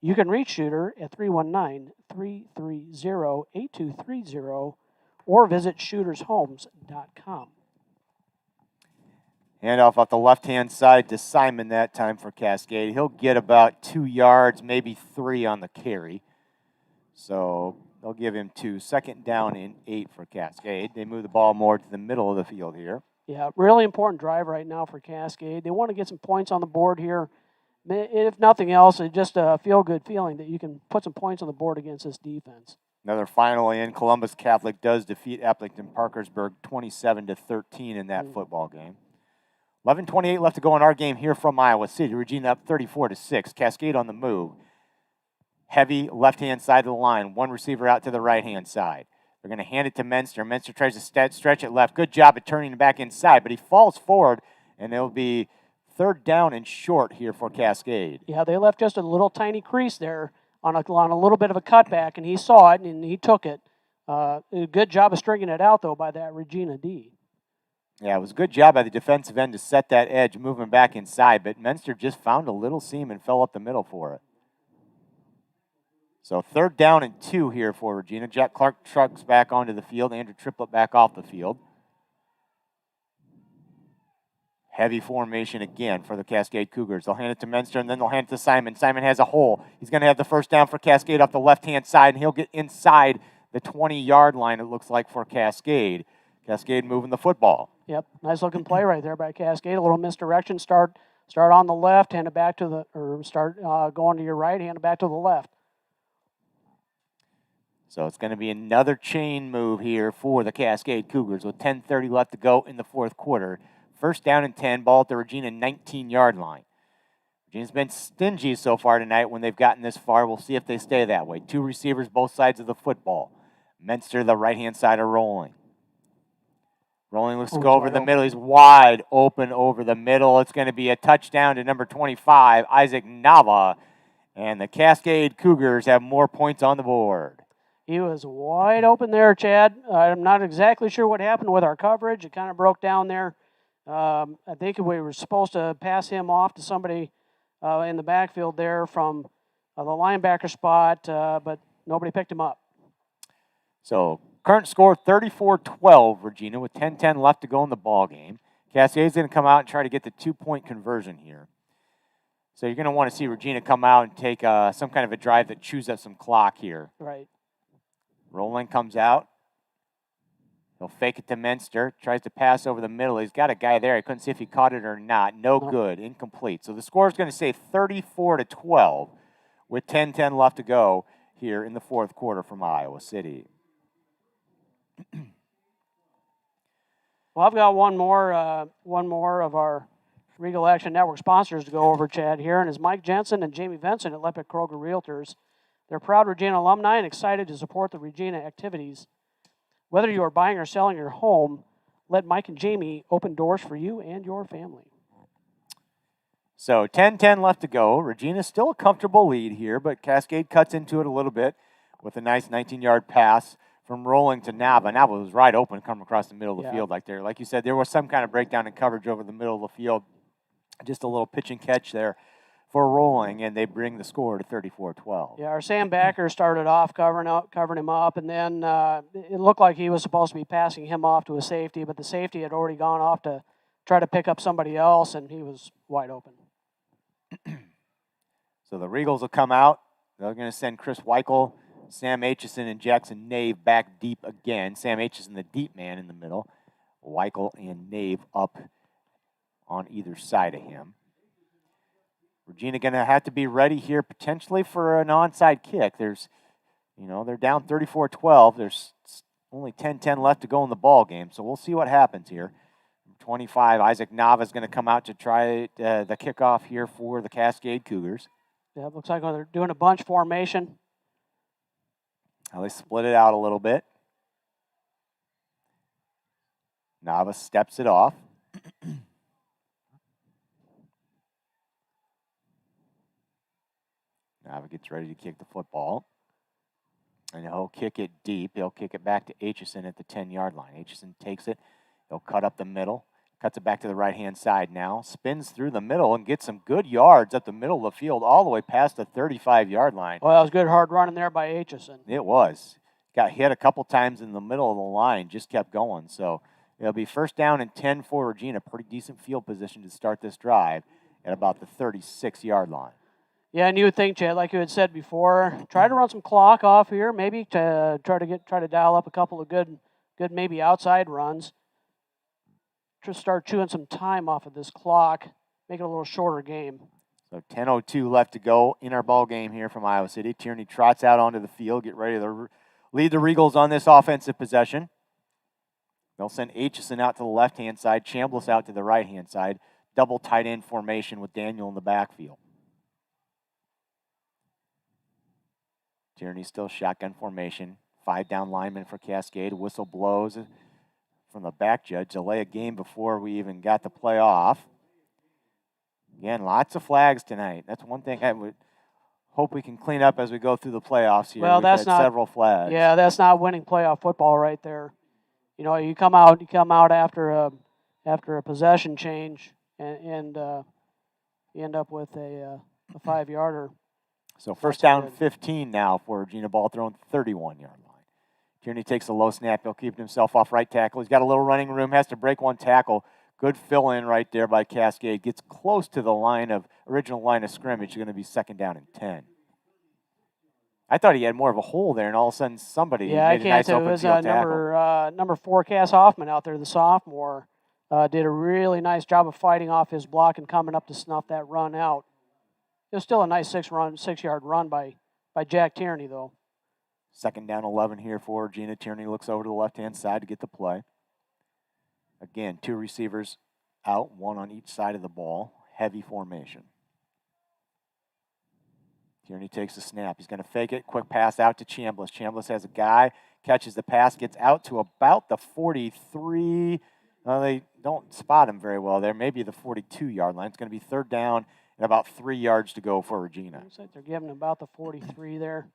You can reach Shooter at 319-330-8230 or visit shootershomes.com. Handoff off the left-hand side to Simon that time for Cascade. He'll get about 2 yards, maybe 3 on the carry. So they'll give him 2. 2nd down and 8 for Cascade. They move the ball more to the middle of the field here. Yeah, really important drive right now for Cascade. They want to get some points on the board here. If nothing else, it's just a feel-good feeling that you can put some points on the board against this defense. Another final in. Columbus Catholic does defeat Eppington-Parkersburg 27-13 in that football game. 11:28 left to go in our game here from Iowa City. Regina up 34-6. Cascade on the move. Heavy left-hand side of the line. One receiver out to the right-hand side. They're going to hand it to Menster. Menster tries to stretch it left. Good job at turning it back inside, but he falls forward, and it'll be 3rd down and short here for Cascade. Yeah, they left just a little tiny crease there on a little bit of a cutback, and he saw it, and he took it. A good job of stringing it out, though, by that Regina D. Yeah, it was a good job by the defensive end to set that edge, moving back inside, but Menster just found a little seam and fell up the middle for it. So 3rd down and 2 here for Regina. Jack Clark trucks back onto the field. Andrew Triplett back off the field. Heavy formation again for the Cascade Cougars. They'll hand it to Menster, and then they'll hand it to Simon. Simon has a hole. He's going to have the 1st down for Cascade off the left-hand side, and he'll get inside the 20-yard line, it looks like, for Cascade. Cascade moving the football. Yep, nice looking play right there by Cascade. A little misdirection. Start on the left, hand it back to the, or start going to your right, hand it back to the left. So it's going to be another chain move here for the Cascade Cougars with 10:30 left to go in the 4th quarter. 1st down and 10, ball at the Regina 19-yard line. Regina's been stingy so far tonight when they've gotten this far. We'll see if they stay that way. 2 receivers both sides of the football. Menster, the right-hand side of Rolling. Rolling looks to go over the middle. He's wide open over the middle. It's going to be a touchdown to number 25, Isaac Nava. And the Cascade Cougars have more points on the board. He was wide open there, Chad. I'm not exactly sure what happened with our coverage. It kind of broke down there. I think we were supposed to pass him off to somebody in the backfield there from the linebacker spot, but nobody picked him up. So current score 34-12, Regina, with 10:10 left to go in the ball game. Cascade's going to come out and try to get the 2-point conversion here. So you're going to want to see Regina come out and take some kind of a drive that chews up some clock here. Right. Rowland comes out. He'll fake it to Menster. Tries to pass over the middle. He's got a guy there. I couldn't see if he caught it or not. No good. Incomplete. So the score is going to say 34-12 with 10:10 left to go here in the 4th quarter from Iowa City. Well, I've got one more of our Regal Action Network sponsors to go over, Chad, here, and it's Mike Jensen and Jamie Vincent at Lepic Kroger Realtors. They're proud Regina alumni and excited to support the Regina activities. Whether you are buying or selling your home, let Mike and Jamie open doors for you and your family. So 10:10 left to go. Regina's still a comfortable lead here, but Cascade cuts into it a little bit with a nice 19-yard pass from Rolling to Nava. Nava was right open, coming across the middle of the field like there. Like you said, there was some kind of breakdown in coverage over the middle of the field. Just a little pitch and catch there for Rolling, and they bring the score to 34-12. Yeah, our Sam Backer started off covering him up, and then it looked like he was supposed to be passing him off to a safety, but the safety had already gone off to try to pick up somebody else, and he was wide open. So the Regals will come out. They're going to send Chris Weichel, Sam Aitchison, and Jackson Nave back deep again. Sam Aitchison, the deep man in the middle. Weichel and Nave up on either side of him. Regina going to have to be ready here potentially for an onside kick. They're down 34-12. There's only 10:10 left to go in the ball game, so we'll see what happens here. 25, Isaac Nava is going to come out to try the kickoff here for the Cascade Cougars. Yeah, it looks like they're doing a bunch formation. Now they split it out a little bit. Nava steps it off. Nava gets ready to kick the football. And he'll kick it deep. He'll kick it back to Aitchison at the 10-yard line. Aitchison takes it. He'll cut up the middle. Cuts it back to the right-hand side now. Spins through the middle and gets some good yards up the middle of the field all the way past the 35-yard line. Well, that was good hard running there by Aitchison. It was. Got hit a couple times in the middle of the line, just kept going. So it'll be first down and 10 for Regina. Pretty decent field position to start this drive at about the 36-yard line. Yeah, and you would think, Chad, like you had said before, try to run some clock off here, maybe to try to dial up a couple of good maybe outside runs. Just start chewing some time off of this clock, make it a little shorter game. So 10:02 left to go in our ball game here from Iowa City. Tierney trots out onto the field, get ready to lead the Regals on this offensive possession. They'll send Aitchison out to the left-hand side, Chambliss out to the right-hand side. Double tight end formation with Daniel in the backfield. Tierney still shotgun formation. 5 down linemen for Cascade. Whistle blows from the back judge. Delay a game before we even got the play off. Again, lots of flags tonight. That's one thing I would hope we can clean up as we go through the playoffs here. Well, We've that's had several flags. Yeah, that's not winning playoff football right there. You know, you come out after a possession change and you end up with a 5-yarder. So first down 15 now for Regina, ball thrown 31-yard line. Tierney takes a low snap. He'll keep himself off right tackle. He's got a little running room, has to break one tackle. Good fill-in right there by Cascade. Gets close to the original line of scrimmage. It's going to be second down and 10. I thought he had more of a hole there, and all of a sudden somebody made a nice open field tackle. Number 4, Cass Hoffman out there, the sophomore, did a really nice job of fighting off his block and coming up to snuff that run out. It was still a nice 6-yard run by Jack Tierney, though. Second down 11 here for Regina. Tierney looks over to the left-hand side to get the play. Again, 2 receivers out, 1 on each side of the ball. Heavy formation. Tierney takes the snap. He's going to fake it. Quick pass out to Chambliss. Chambliss has a guy, catches the pass, gets out to about the 43. They don't spot him very well there. Maybe the 42-yard line. It's going to be third down and about 3 yards to go for Regina. Looks like they're giving about the 43 there.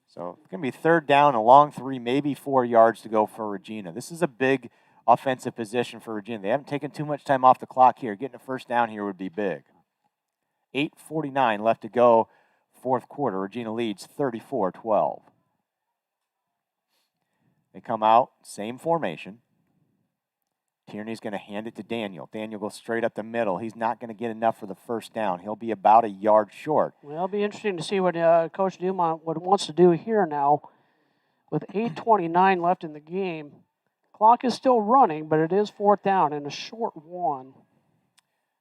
So it's going to be third down, a long 3, maybe 4 yards to go for Regina. This is a big offensive position for Regina. They haven't taken too much time off the clock here. Getting a first down here would be big. 8:49 left to go, fourth quarter. Regina leads 34-12. They come out, same formation. Tierney's going to hand it to Daniel. Daniel goes straight up the middle. He's not going to get enough for the first down. He'll be about a yard short. Well, it'll be interesting to see what Coach Dumont wants to do here now. With 8:29 left in the game, clock is still running, but it is fourth down and a short one.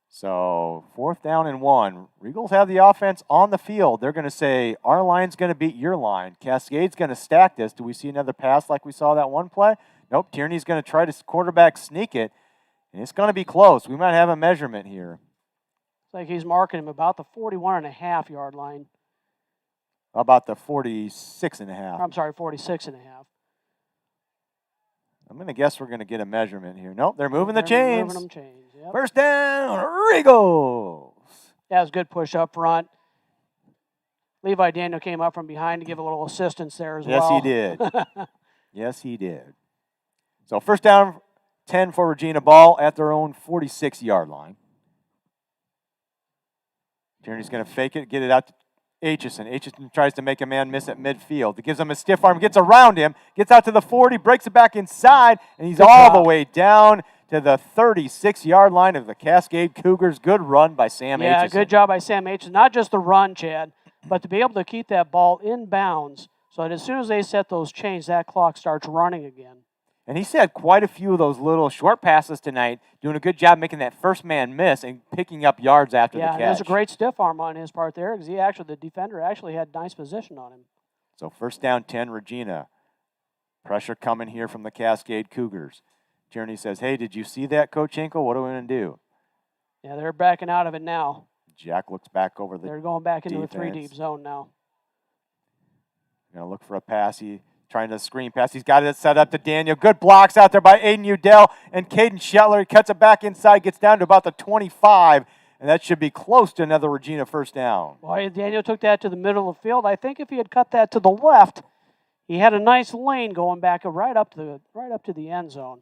So fourth down and 1. Regals have the offense on the field. They're going to say, our line's going to beat your line. Cascade's going to stack this. Do we see another pass like we saw that one play? Nope, Tierney's going to try to quarterback sneak it, and it's going to be close. We might have a measurement here. It's like he's marking him about the 41.5-yard line. How about the 46.5? I'm sorry, 46.5. I'm going to guess we're going to get a measurement here. Nope, they're moving the chains. Moving them chains, yep. First down, Regals. That was a good push up front. Levi Daniel came up from behind to give a little assistance there as well. Yes, he did. Yes, he did. So first down, 10 for Regina, ball at their own 46-yard line. Tierney's going to fake it, get it out to Aitchison. Aitchison tries to make a man miss at midfield. It gives him a stiff arm, gets around him, gets out to the 40, breaks it back inside, and he's all the way down to the 36-yard line of the Cascade Cougars. Good run by Sam Aitchison. Yeah, good job by Sam Aitchison. Not just the run, Chad, but to be able to keep that ball in bounds so that as soon as they set those chains, that clock starts running again. And he's had quite a few of those little short passes tonight, doing a good job making that first man miss and picking up yards after the catch. Yeah, there's a great stiff arm on his part there because the defender actually had nice position on him. So first down, 10, Regina. Pressure coming here from the Cascade Cougars. Tierney says, hey, did you see that, Coach Hinkle? What are we going to do? Yeah, they're backing out of it now. Jack looks back over the They're going back into defense. a 3-deep zone now. Going to look for a pass. He trying to screen pass. He's got it set up to Daniel. Good blocks out there by Aiden Udell and Caden Shetler. He cuts it back inside, gets down to about the 25, and that should be close to another Regina first down. Boy, Daniel took that to the middle of the field. I think if he had cut that to the left, he had a nice lane going back right up to the end zone.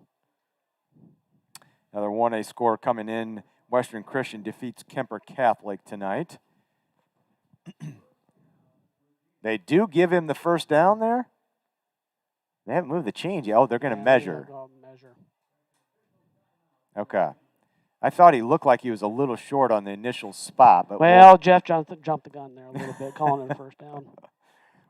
Another 1A score coming in. Western Christian defeats Kemper Catholic tonight. They do give him the first down there. They haven't moved the chains yet. Oh, they're going to measure. Okay. I thought he looked like he was a little short on the initial spot. But well, Jeff jumped the gun there a little bit, calling it a first down.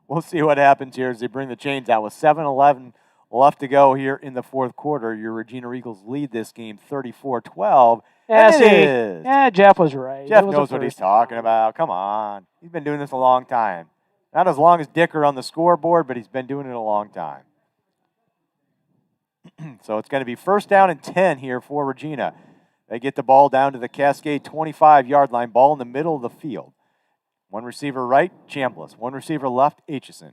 We'll see what happens here as they bring the chains out. With 7:11 left to go here in the fourth quarter, your Regina Eagles lead this game 34-12. Yeah, Jeff was right. Jeff knows what he's talking about. Come on. He's been doing this a long time. Not as long as Dicker on the scoreboard, but he's been doing it a long time. So it's going to be first down and 10 here for Regina. They get the ball down to the Cascade 25-yard line, ball in the middle of the field. One receiver right, Chambliss. One receiver left, Aitchison.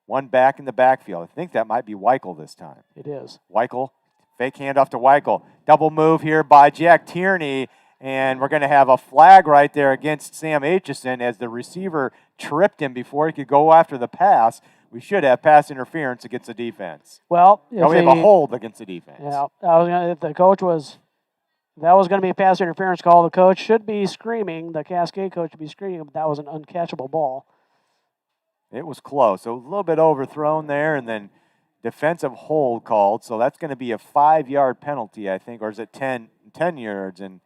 One back in the backfield. I think that might be Weichel this time. It is. Weichel, fake handoff to Weichel. Double move here by Jack Tierney, and we're going to have a flag right there against Sam Aitchison as the receiver tripped him before he could go after the pass. We should have pass interference against the defense. Well, we have a hold against the defense. Yeah, if the coach was... That was going to be a pass interference call. The coach should be screaming. The Cascade coach should be screaming, but that was an uncatchable ball. It was close. So a little bit overthrown there, and then defensive hold called. So that's going to be a 5-yard penalty, I think, or is it 10 yards in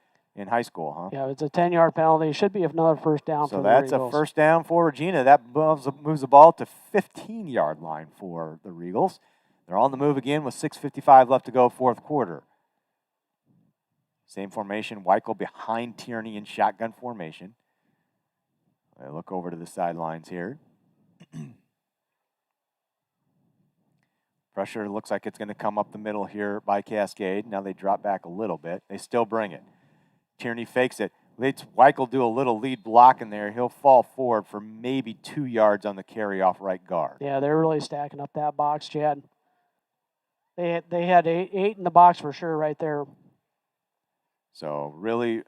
high school, huh? Yeah, it's a 10-yard penalty. It should be another first down for the Regals. So that's a first down for Regina. That moves the ball to 15-yard line for the Regals. They're on the move again with 6:55 left to go, fourth quarter. Same formation, Weichel behind Tierney in shotgun formation. I look over to the sidelines here. Pressure looks like it's going to come up the middle here by Cascade. Now they drop back a little bit. They still bring it. Tierney fakes it. Lets Weichel do a little lead block in there. He'll fall forward for maybe 2 yards on the carry off right guard. Yeah, they're really stacking up that box, Chad. They had eight in the box for sure right there. So really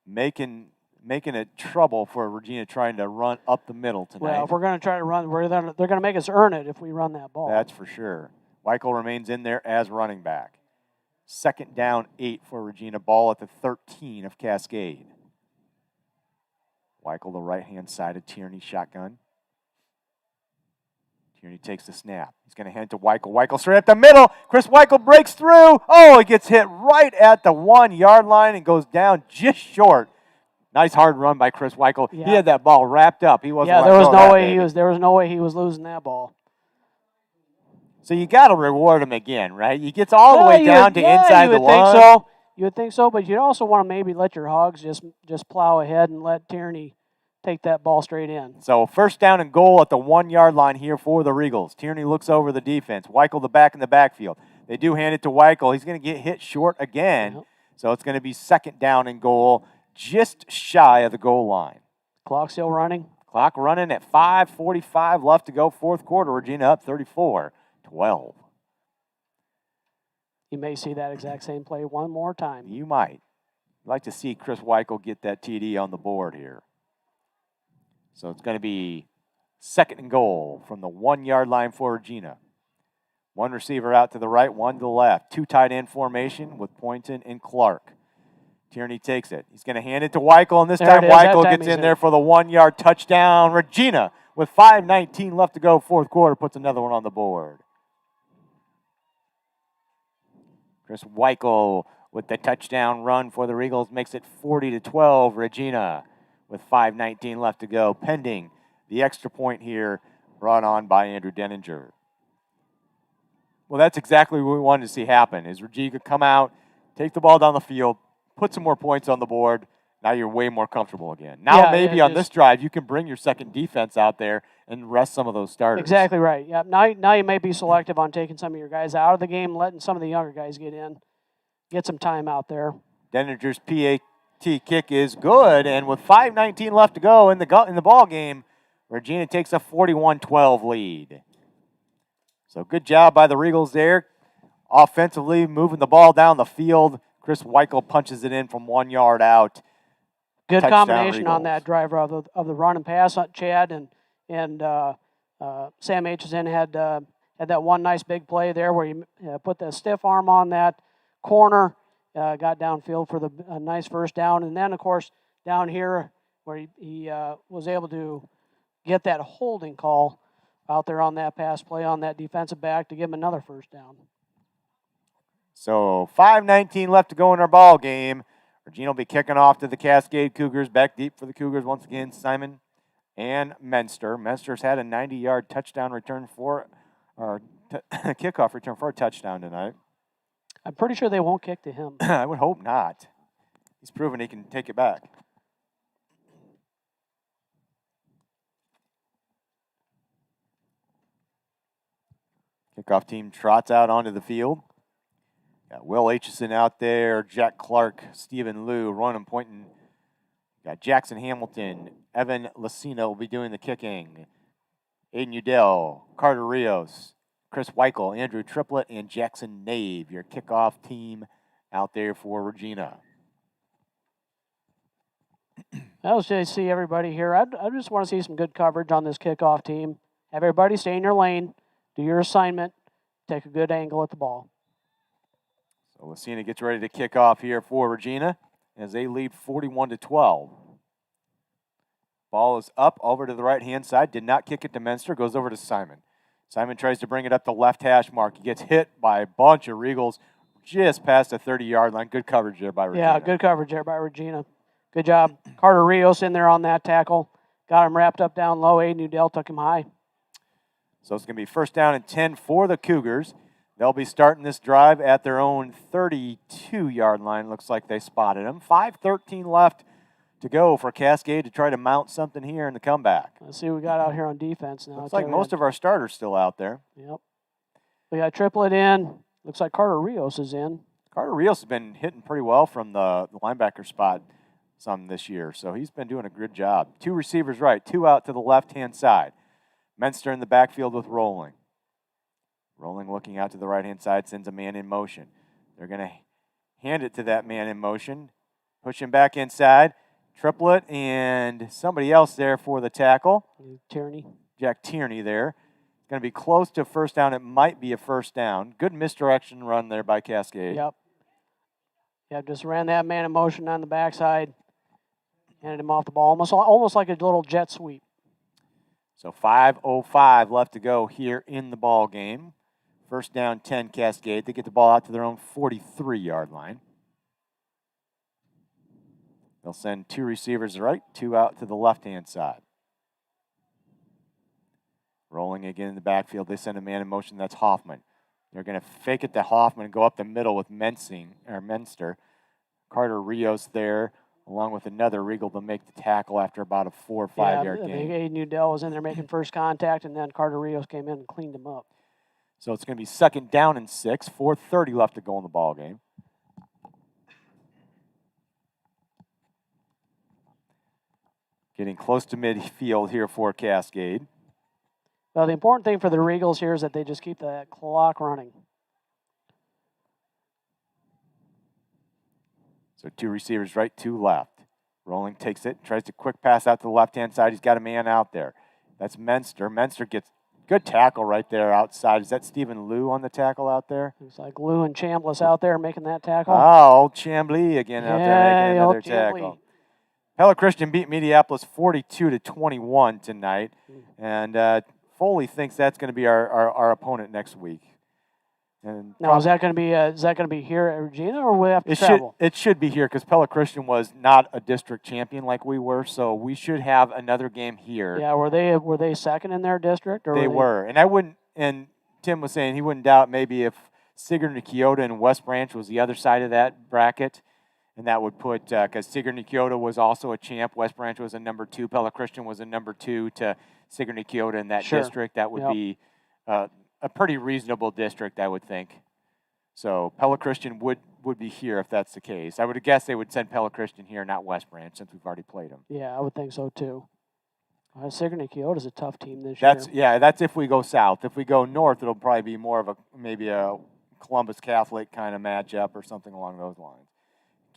making it trouble for Regina trying to run up the middle tonight. Well, if we're going to try to run, they're going to make us earn it if we run that ball. That's for sure. Weichel remains in there as running back. Second down, 8 for Regina. Ball at the 13 of Cascade. Weichel, the right-hand side of Tierney, shotgun. Tierney takes the snap. He's going to hand it to Weichel. Weichel straight up the middle. Chris Weichel breaks through. Oh, he gets hit right at the 1-yard line and goes down just short. Nice hard run by Chris Weichel. Yeah. He had that ball wrapped up. He wasn't. Yeah, there was no way he was losing that ball. So you got to reward him again, right? He gets all the way down to inside the one. Think so. You would think so, but you'd also want to maybe let your Hogs just plow ahead and let Tierney take that ball straight in. So first down and goal at the 1-yard line here for the Regals. Tierney looks over the defense. Weichel the back in the backfield. They do hand it to Weichel. He's going to get hit short again. Yep. So it's going to be second down and goal just shy of the goal line. Clock still running. Clock running at 5:45 left to go, fourth quarter. Regina up 34-12. You may see that exact same play one more time. You might. I'd like to see Chris Weichel get that TD on the board here. So it's going to be second and goal from the 1-yard line for Regina. One receiver out to the right, one to the left. 2 tight end formation with Poynton and Clark. Tierney takes it. He's going to hand it to Weichel, and this time Weichel gets in there for the 1-yard touchdown. Regina, with 5:19 left to go, fourth quarter, puts another one on the board. Chris Weichel with the touchdown run for the Regals makes it 40-12. Regina with 5:19 left to go, pending the extra point here brought on by Andrew Denninger. Well, that's exactly what we wanted to see happen, is Regina come out, take the ball down the field, put some more points on the board. Now you're way more comfortable again. Now maybe on this drive you can bring your second defense out there and rest some of those starters. Exactly right. Yeah. Now you may be selective on taking some of your guys out of the game, letting some of the younger guys get in, get some time out there. Denninger's PAT kick is good, and with 5:19 left to go in the ball game, Regina takes a 41-12 lead. So good job by the Regals there, offensively moving the ball down the field. Chris Weichel punches it in from 1 yard out. Good combination Regals on that drive of the run and pass, Chad, and Sam Aitchison had that one nice big play there where he put the stiff arm on that corner got downfield for a nice first down. And then, of course, down here where he was able to get that holding call out there on that pass play on that defensive back to give him another first down. So 5:19 left to go in our ball game. Regina will be kicking off to the Cascade Cougars. Back deep for the Cougars once again, Simon and Menster. Menster's had a 90-yard touchdown return kickoff return for a touchdown tonight. I'm pretty sure they won't kick to him. I would hope not. He's proven he can take it back. Kickoff team trots out onto the field. Got Will Aitchison out there, Jack Clark, Stephen Liu, running, pointing. Got Jackson Hamilton, Evan Lucina will be doing the kicking. Aiden Udell, Carter Rios, Chris Weichel, Andrew Triplett, and Jackson Nave, your kickoff team out there for Regina. I was just see everybody here. I just want to see some good coverage on this kickoff team. Have everybody stay in your lane, do your assignment, take a good angle at the ball. So Lucina gets ready to kick off here for Regina as they lead 41-12. Ball is up over to the right-hand side. Did not kick it to Menster. Goes over to Simon. Simon tries to bring it up the left hash mark. He gets hit by a bunch of Regals just past the 30-yard line. Good coverage there by Regina. Yeah, good coverage there by Regina. Good job. Carter Rios in there on that tackle. Got him wrapped up down low. Aiden Udell took him high. So it's going to be first down and 10 for the Cougars. They'll be starting this drive at their own 32-yard line. Looks like they spotted him. 5:13 left to go for Cascade to try to mount something here in the comeback. Let's see what we got out here on defense now. Looks like most of our starters still out there. Yep. We got Triplett in. Looks like Carter Rios is in. Carter Rios has been hitting pretty well from the linebacker spot some this year, so he's been doing a good job. Two receivers right, two out to the left-hand side. Menster in the backfield with Rolling. Rolling looking out to the right-hand side, sends a man in motion. They're going to hand it to that man in motion, push him back inside. Triplett and somebody else there for the tackle. Tierney. Jack Tierney there. Going to be close to first down. It might be a first down. Good misdirection run there by Cascade. Yep. Yeah, just ran that man in motion on the backside. Handed him off the ball, almost like a little jet sweep. So 5:05 left to go here in the ball game. First down, 10 Cascade. They get the ball out to their own 43-yard line. They'll send two receivers right, two out to the left-hand side. Rolling again in the backfield. They send a man in motion. That's Hoffman. They're going to fake it to Hoffman and go up the middle with Menster. Carter Rios there, along with another Regal to make the tackle after about a 4 or 5 yard gain. Aiden Udell was in there making first contact, and then Carter Rios came in and cleaned him up. So it's going to be second down and 6, 4:30 left to go in the ball game. Getting close to midfield here for Cascade. Well, the important thing for the Regals here is that they just keep that clock running. So two receivers right, two left. Rolling takes it, tries to quick pass out to the left-hand side. He's got a man out there. That's Menster. Menster gets good tackle right there outside. Is that Stephen Liu on the tackle out there? Looks like Liu and Chambliss out there making that tackle. Oh, old Chambly again out there making another tackle. Pella Christian beat Mediapolis 42-21 tonight, and Foley thinks that's going to be our opponent next week. And now, is that going to be here at Regina, or will we have to travel? It should be here because Pella Christian was not a district champion like we were, so we should have another game here. Yeah, were they second in their district? Or they were, and I wouldn't. And Tim was saying he wouldn't doubt maybe if Sigourney Kyoto and West Branch was the other side of that bracket. And that would put, because Sigourney Kyoto was also a champ, West Branch was a number 2, Pella Christian was a number 2 to Sigourney Kyoto in that district. That would be a pretty reasonable district, I would think. So Pella Christian would be here if that's the case. I would guess they would send Pella Christian here, not West Branch, since we've already played them. Yeah, I would think so too. Sigourney Kyoto is a tough team this year. Yeah, that's if we go south. If we go north, it'll probably be more of maybe a Columbus Catholic kind of matchup or something along those lines.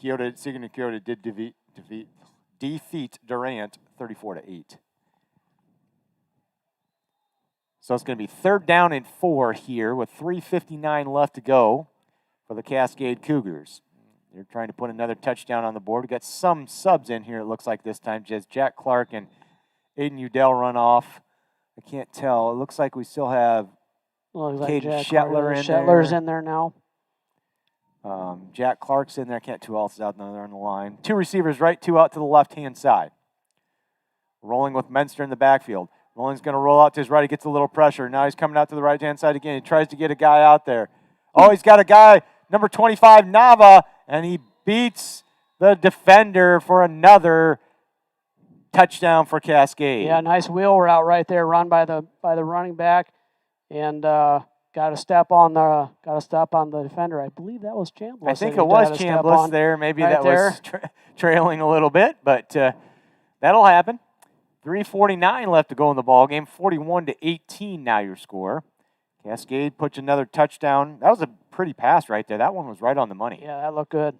Sigourney Kyoto did defeat Durant 34-8. So it's going to be third down and 4 here with 3:59 left to go for the Cascade Cougars. They're trying to put another touchdown on the board. We got some subs in here, it looks like this time. Just Jack Clark and Aiden Udell run off. I can't tell. It looks like we still have Caden Shetler in there. Shetler's in there now. Jack Clark's in there. Can't, who else is out there on the line? 2 receivers right, 2 out to the left-hand side. Rolling with Menster in the backfield. Rolling's going to roll out to his right. He gets a little pressure. Now he's coming out to the right-hand side again. He tries to get a guy out there. Oh, he's got a guy, number 25, Nava, and he beats the defender for another touchdown for Cascade. Yeah, nice wheel route right there, run by the running back, and got to step on the defender. I believe that was Chambliss. I think it was Chambliss there. Maybe right that was trailing a little bit, but that'll happen. 3:49 left to go in the ball game. 41-18 now your score. Cascade puts another touchdown. That was a pretty pass right there. That one was right on the money. Yeah, that looked good.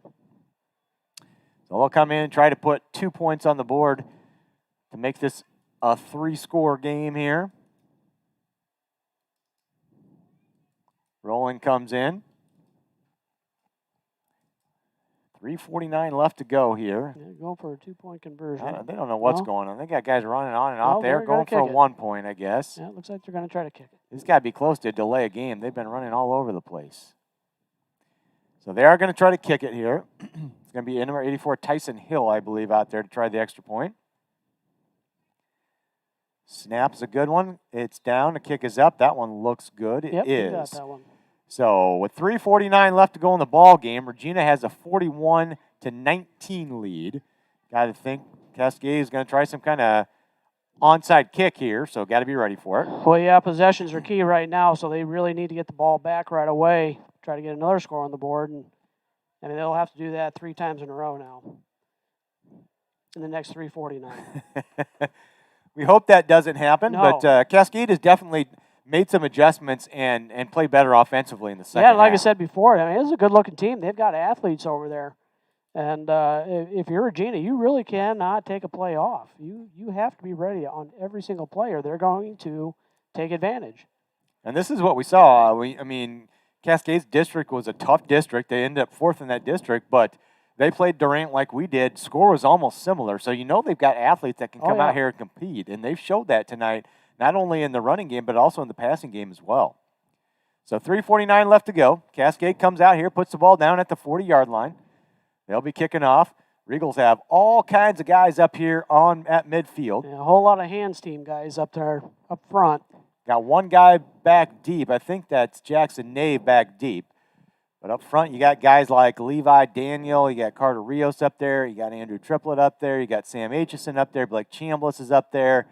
So they'll come in and try to put 2 points on the board to make this a 3-score game here. Rolling comes in. 3:49 left to go here. Yeah, going for a 2-point conversion. They don't know what's going on. They got guys running on and off there, going for a 1 point, I guess. Yeah, it looks like they're going to try to kick it. It's got to be close to delay a game. They've been running all over the place. So they are going to try to kick it here. It's going to be number 84, Tyson Hill, I believe, out there to try the extra point. Snap's a good one. It's down. The kick is up. That one looks good. It is. Got that one. So with 3:49 left to go in the ball game, Regina has a 41-19 lead. Got to think Cascade is going to try some kind of onside kick here, so got to be ready for it. Well, yeah, possessions are key right now, so they really need to get the ball back right away, try to get another score on the board, and I mean they'll have to do that 3 times in a row now in the next 3:49. We hope that doesn't happen, No. but Cascade has definitely made some adjustments and play better offensively in the second Yeah, like half. I said before, I mean, it's a good-looking team. They've got athletes over there. And if you're Regina, you really cannot take a play off. You have to be ready on every single player. They're going to take advantage. And this is what we saw. I mean, Cascade's district was a tough district. They ended up 4th in that district, but they played Durant like we did. Score was almost similar. So you know they've got athletes that can come out here and compete, and they've showed that tonight. Not only in the running game, but also in the passing game as well. So 3:49 left to go. Cascade comes out here, puts the ball down at the 40-yard line. They'll be kicking off. Regals have all kinds of guys up here at midfield. Yeah, a whole lot of hands team guys up there, up front. Got one guy back deep. I think that's Jackson Nave back deep. But up front, you got guys like Levi Daniel. You got Carter Rios up there. You got Andrew Triplett up there. You got Sam Aitchison up there. Blake Chambliss is up there.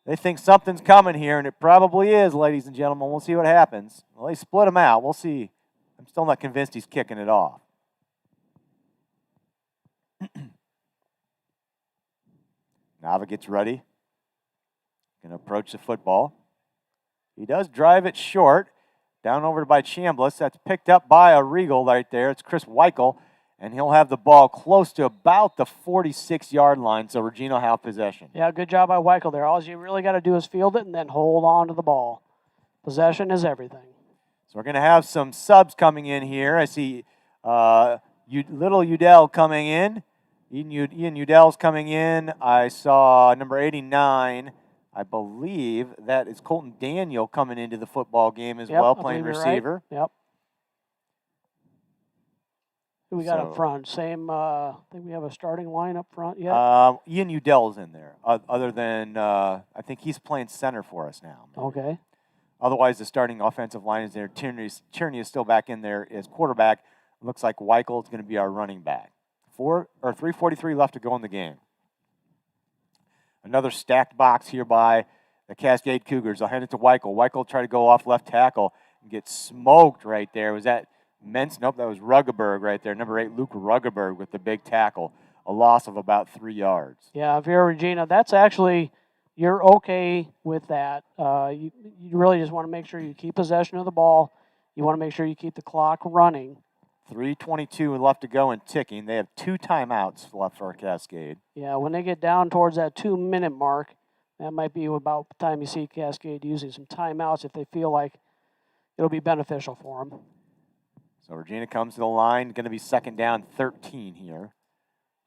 They think something's coming here, and it probably is, ladies and gentlemen. We'll see what happens. Well, they split him out. We'll see. I'm still not convinced he's kicking it off. Nava gets ready. Going to approach the football. He does drive it short. Down over by Chambliss. That's picked up by a Regal right there. It's Chris Weichel. And he'll have the ball close to about the 46-yard line, so Regina will have possession. Yeah, good job by Weichel there. All you really got to do is field it and then hold on to the ball. Possession is everything. So we're going to have some subs coming in here. I see little Udell coming in. Ian Udell's coming in. I saw number 89. I believe that is Colton Daniel coming into the football game as well, playing receiver. Right. Yep. Who we got up front? Same, I think we have a starting line up front yet. Ian Udell's in there, other than I think he's playing center for us now. Maybe. Okay. Otherwise, the starting offensive line is there. Tierney is still back in there as quarterback. Looks like Weichel is going to be our running back. 3:43 left to go in the game. Another stacked box here by the Cascade Cougars. I'll hand it to Weichel. Weichel try to go off left tackle and get smoked right there. Was that Mentz? Nope, that was Ruggeberg right there. Number 8, Luke Ruggeberg with the big tackle. A loss of about 3 yards. Yeah, if you're Regina, that's actually, you're okay with that. You really just want to make sure you keep possession of the ball. You want to make sure you keep the clock running. 3:22 left to go and ticking. They have 2 timeouts left for Cascade. Yeah, when they get down towards that 2-minute mark, that might be about the time you see Cascade using some timeouts if they feel like it'll be beneficial for them. So Regina comes to the line, going to be second down 13 here.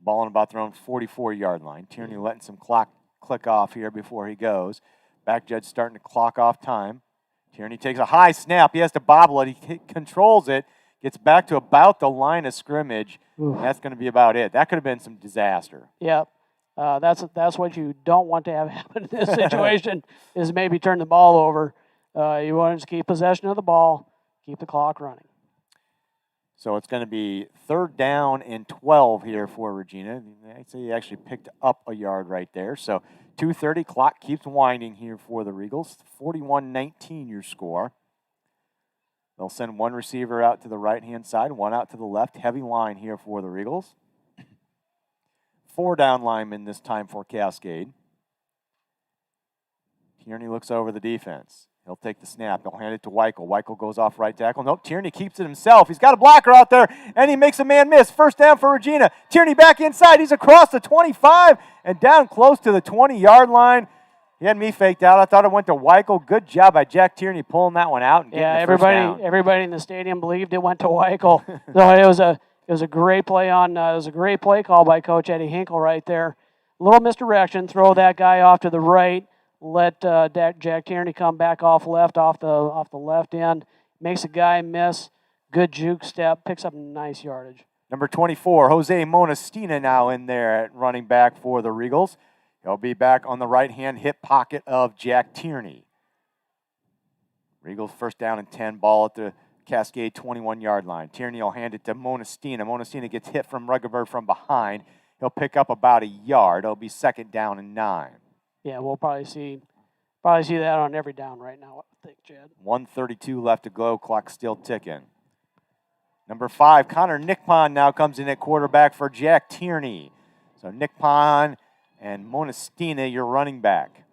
Ball on about their own 44-yard line. Tierney letting some clock click off here before he goes. Back judge starting to clock off time. Tierney takes a high snap. He has to bobble it. He controls it. Gets back to about the line of scrimmage. That's going to be about it. That could have been some disaster. Yep. That's what you don't want to have happen in this situation is maybe turn the ball over. You want to keep possession of the ball, keep the clock running. So it's going to be third down and 12 here for Regina. I'd say he actually picked up a yard right there. So 2:30, clock keeps winding here for the Regals. 41-19 your score. They'll send one receiver out to the right-hand side, one out to the left. Heavy line here for the Regals. 4 down linemen this time for Cascade. Tierney looks over the defense. He'll take the snap. He'll hand it to Weichel. Weichel goes off right tackle. Nope, Tierney keeps it himself. He's got a blocker out there, and he makes a man miss. First down for Regina. Tierney back inside. He's across the 25 and down close to the 20-yard line. He had me faked out. I thought it went to Weichel. Good job by Jack Tierney pulling that one out and getting the first down. Everybody in the stadium believed it went to Weichel. So it was a great play it was a great play call by Coach Eddie Hinkle right there. A little misdirection. Throw that guy off to the right. Let Jack Tierney come back off the left end. Makes a guy miss. Good juke step. Picks up nice yardage. Number 24, Jose Monastina now in there at running back for the Regals. He'll be back on the right-hand hip pocket of Jack Tierney. Regals first down and 10, ball at the Cascade 21-yard line. Tierney will hand it to Monastina. Monastina gets hit from Ruggeberg from behind. He'll pick up about a yard. It'll be second down and 9. Yeah, we'll probably see that on every down right now, I think, Chad. 1:32 left to go. Clock still ticking. Number 5, Connor Nickpon now comes in at quarterback for Jack Tierney. So Nickpon and Monastina, your running back.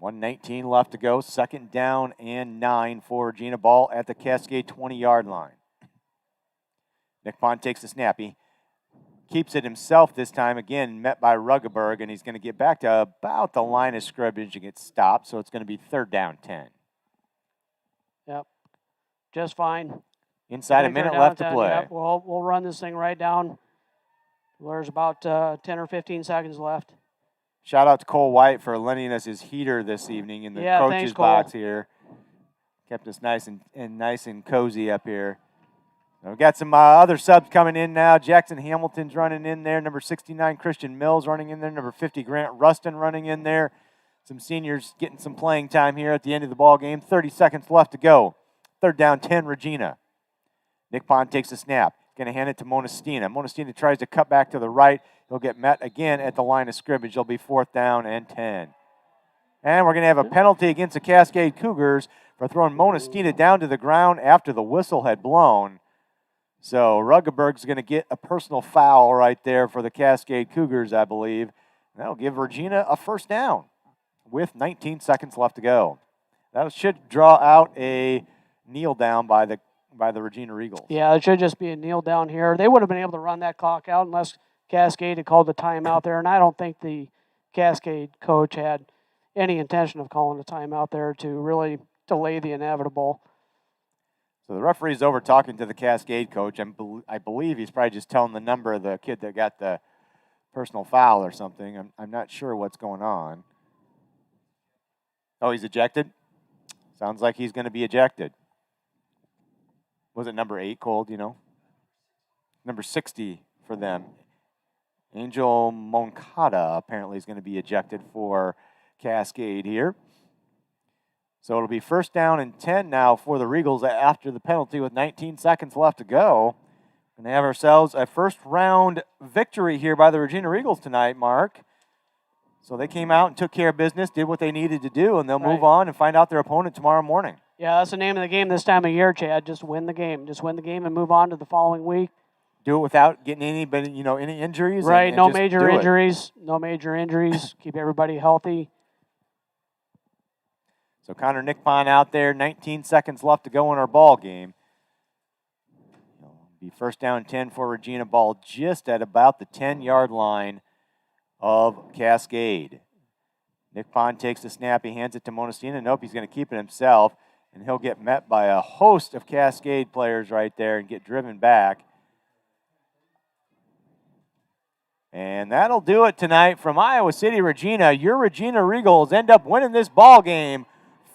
1:19 left to go. Second down and 9 for Regina. Ball at the Cascade 20-yard line. Nickpon takes the snap. He keeps it himself this time, again, met by Ruggeberg, and he's going to get back to about the line of scrimmage and get stopped, so it's going to be third down 10. Yep, just fine. Inside a minute left to play. Yep, we'll run this thing right down. There's about 10 or 15 seconds left. Shout out to Cole White for lending us his heater this evening in the coach's box here. Kept us nice and cozy up here. We've got some other subs coming in now. Jackson Hamilton's running in there. Number 69, Christian Mills running in there. Number 50, Grant Rustin running in there. Some seniors getting some playing time here at the end of the ball game. 30 seconds left to go. Third down, 10, Regina. Nickpon takes a snap. Going to hand it to Monastina. Monastina tries to cut back to the right. He'll get met again at the line of scrimmage. It'll be fourth down and 10. And we're going to have a penalty against the Cascade Cougars for throwing Monastina down to the ground after the whistle had blown. So Ruggeberg's going to get a personal foul right there for the Cascade Cougars, I believe. And that'll give Regina a first down with 19 seconds left to go. That should draw out a kneel down by the Regina Regals. Yeah, it should just be a kneel down here. They would have been able to run that clock out unless Cascade had called the timeout there, and I don't think the Cascade coach had any intention of calling a timeout there to really delay the inevitable. So the referee's over talking to the Cascade coach, and I believe he's probably just telling the number of the kid that got the personal foul or something. I'm not sure what's going on. Oh, he's ejected? Sounds like he's going to be ejected. Was it number 8, Cole, do you know? Number 60 for them. Angel Moncada apparently is going to be ejected for Cascade here. So it'll be first down and 10 now for the Regals after the penalty with 19 seconds left to go. Going to have ourselves a first-round victory here by the Regina Regals tonight, Mark. So they came out and took care of business, did what they needed to do, and they'll move on and find out their opponent tomorrow morning. Yeah, that's the name of the game this time of year, Chad. Just win the game. Just win the game and move on to the following week. Do it without getting any injuries. Right, no major injuries. No major injuries. Keep everybody healthy. So Connor Nickpon out there, 19 seconds left to go in our ball game. It'll be first down 10 for Regina, ball just at about the 10-yard line of Cascade. Nickpon takes the snap. He hands it to Monastina. Nope, he's going to keep it himself. and he'll get met by a host of Cascade players right there and get driven back. And that'll do it tonight from Iowa City, Regina. Your Regina Regals end up winning this ball game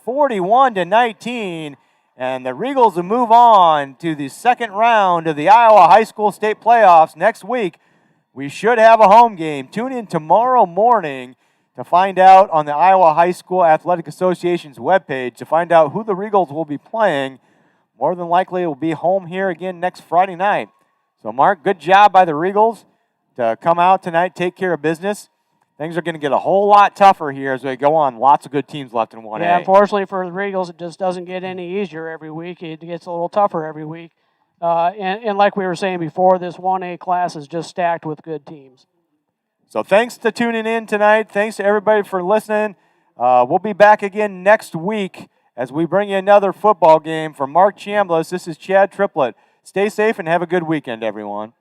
41-19. And the Regals will move on to the second round of the Iowa High School State Playoffs next week. We should have a home game. Tune in tomorrow morning to find out on the Iowa High School Athletic Association's webpage to find out who the Regals will be playing. More than likely, it will be home here again next Friday night. So, Mark, good job by the Regals to come out tonight, take care of business. Things are going to get a whole lot tougher here as we go on. Lots of good teams left in 1A. Yeah, unfortunately for the Regals, it just doesn't get any easier every week. It gets a little tougher every week. And like we were saying before, this 1A class is just stacked with good teams. So thanks to tuning in tonight. Thanks to everybody for listening. We'll be back again next week as we bring you another football game. From Mark Chambliss, this is Chad Triplett. Stay safe and have a good weekend, everyone.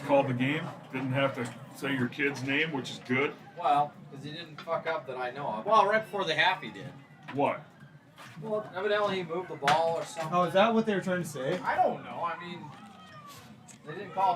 Called the game. Didn't have to say your kid's name, which is good. Well, because he didn't fuck up that I know of. Well, right before the half he did. What? Well, evidently he moved the ball or something. Oh, is that what they were trying to say? I don't know. I mean, they didn't call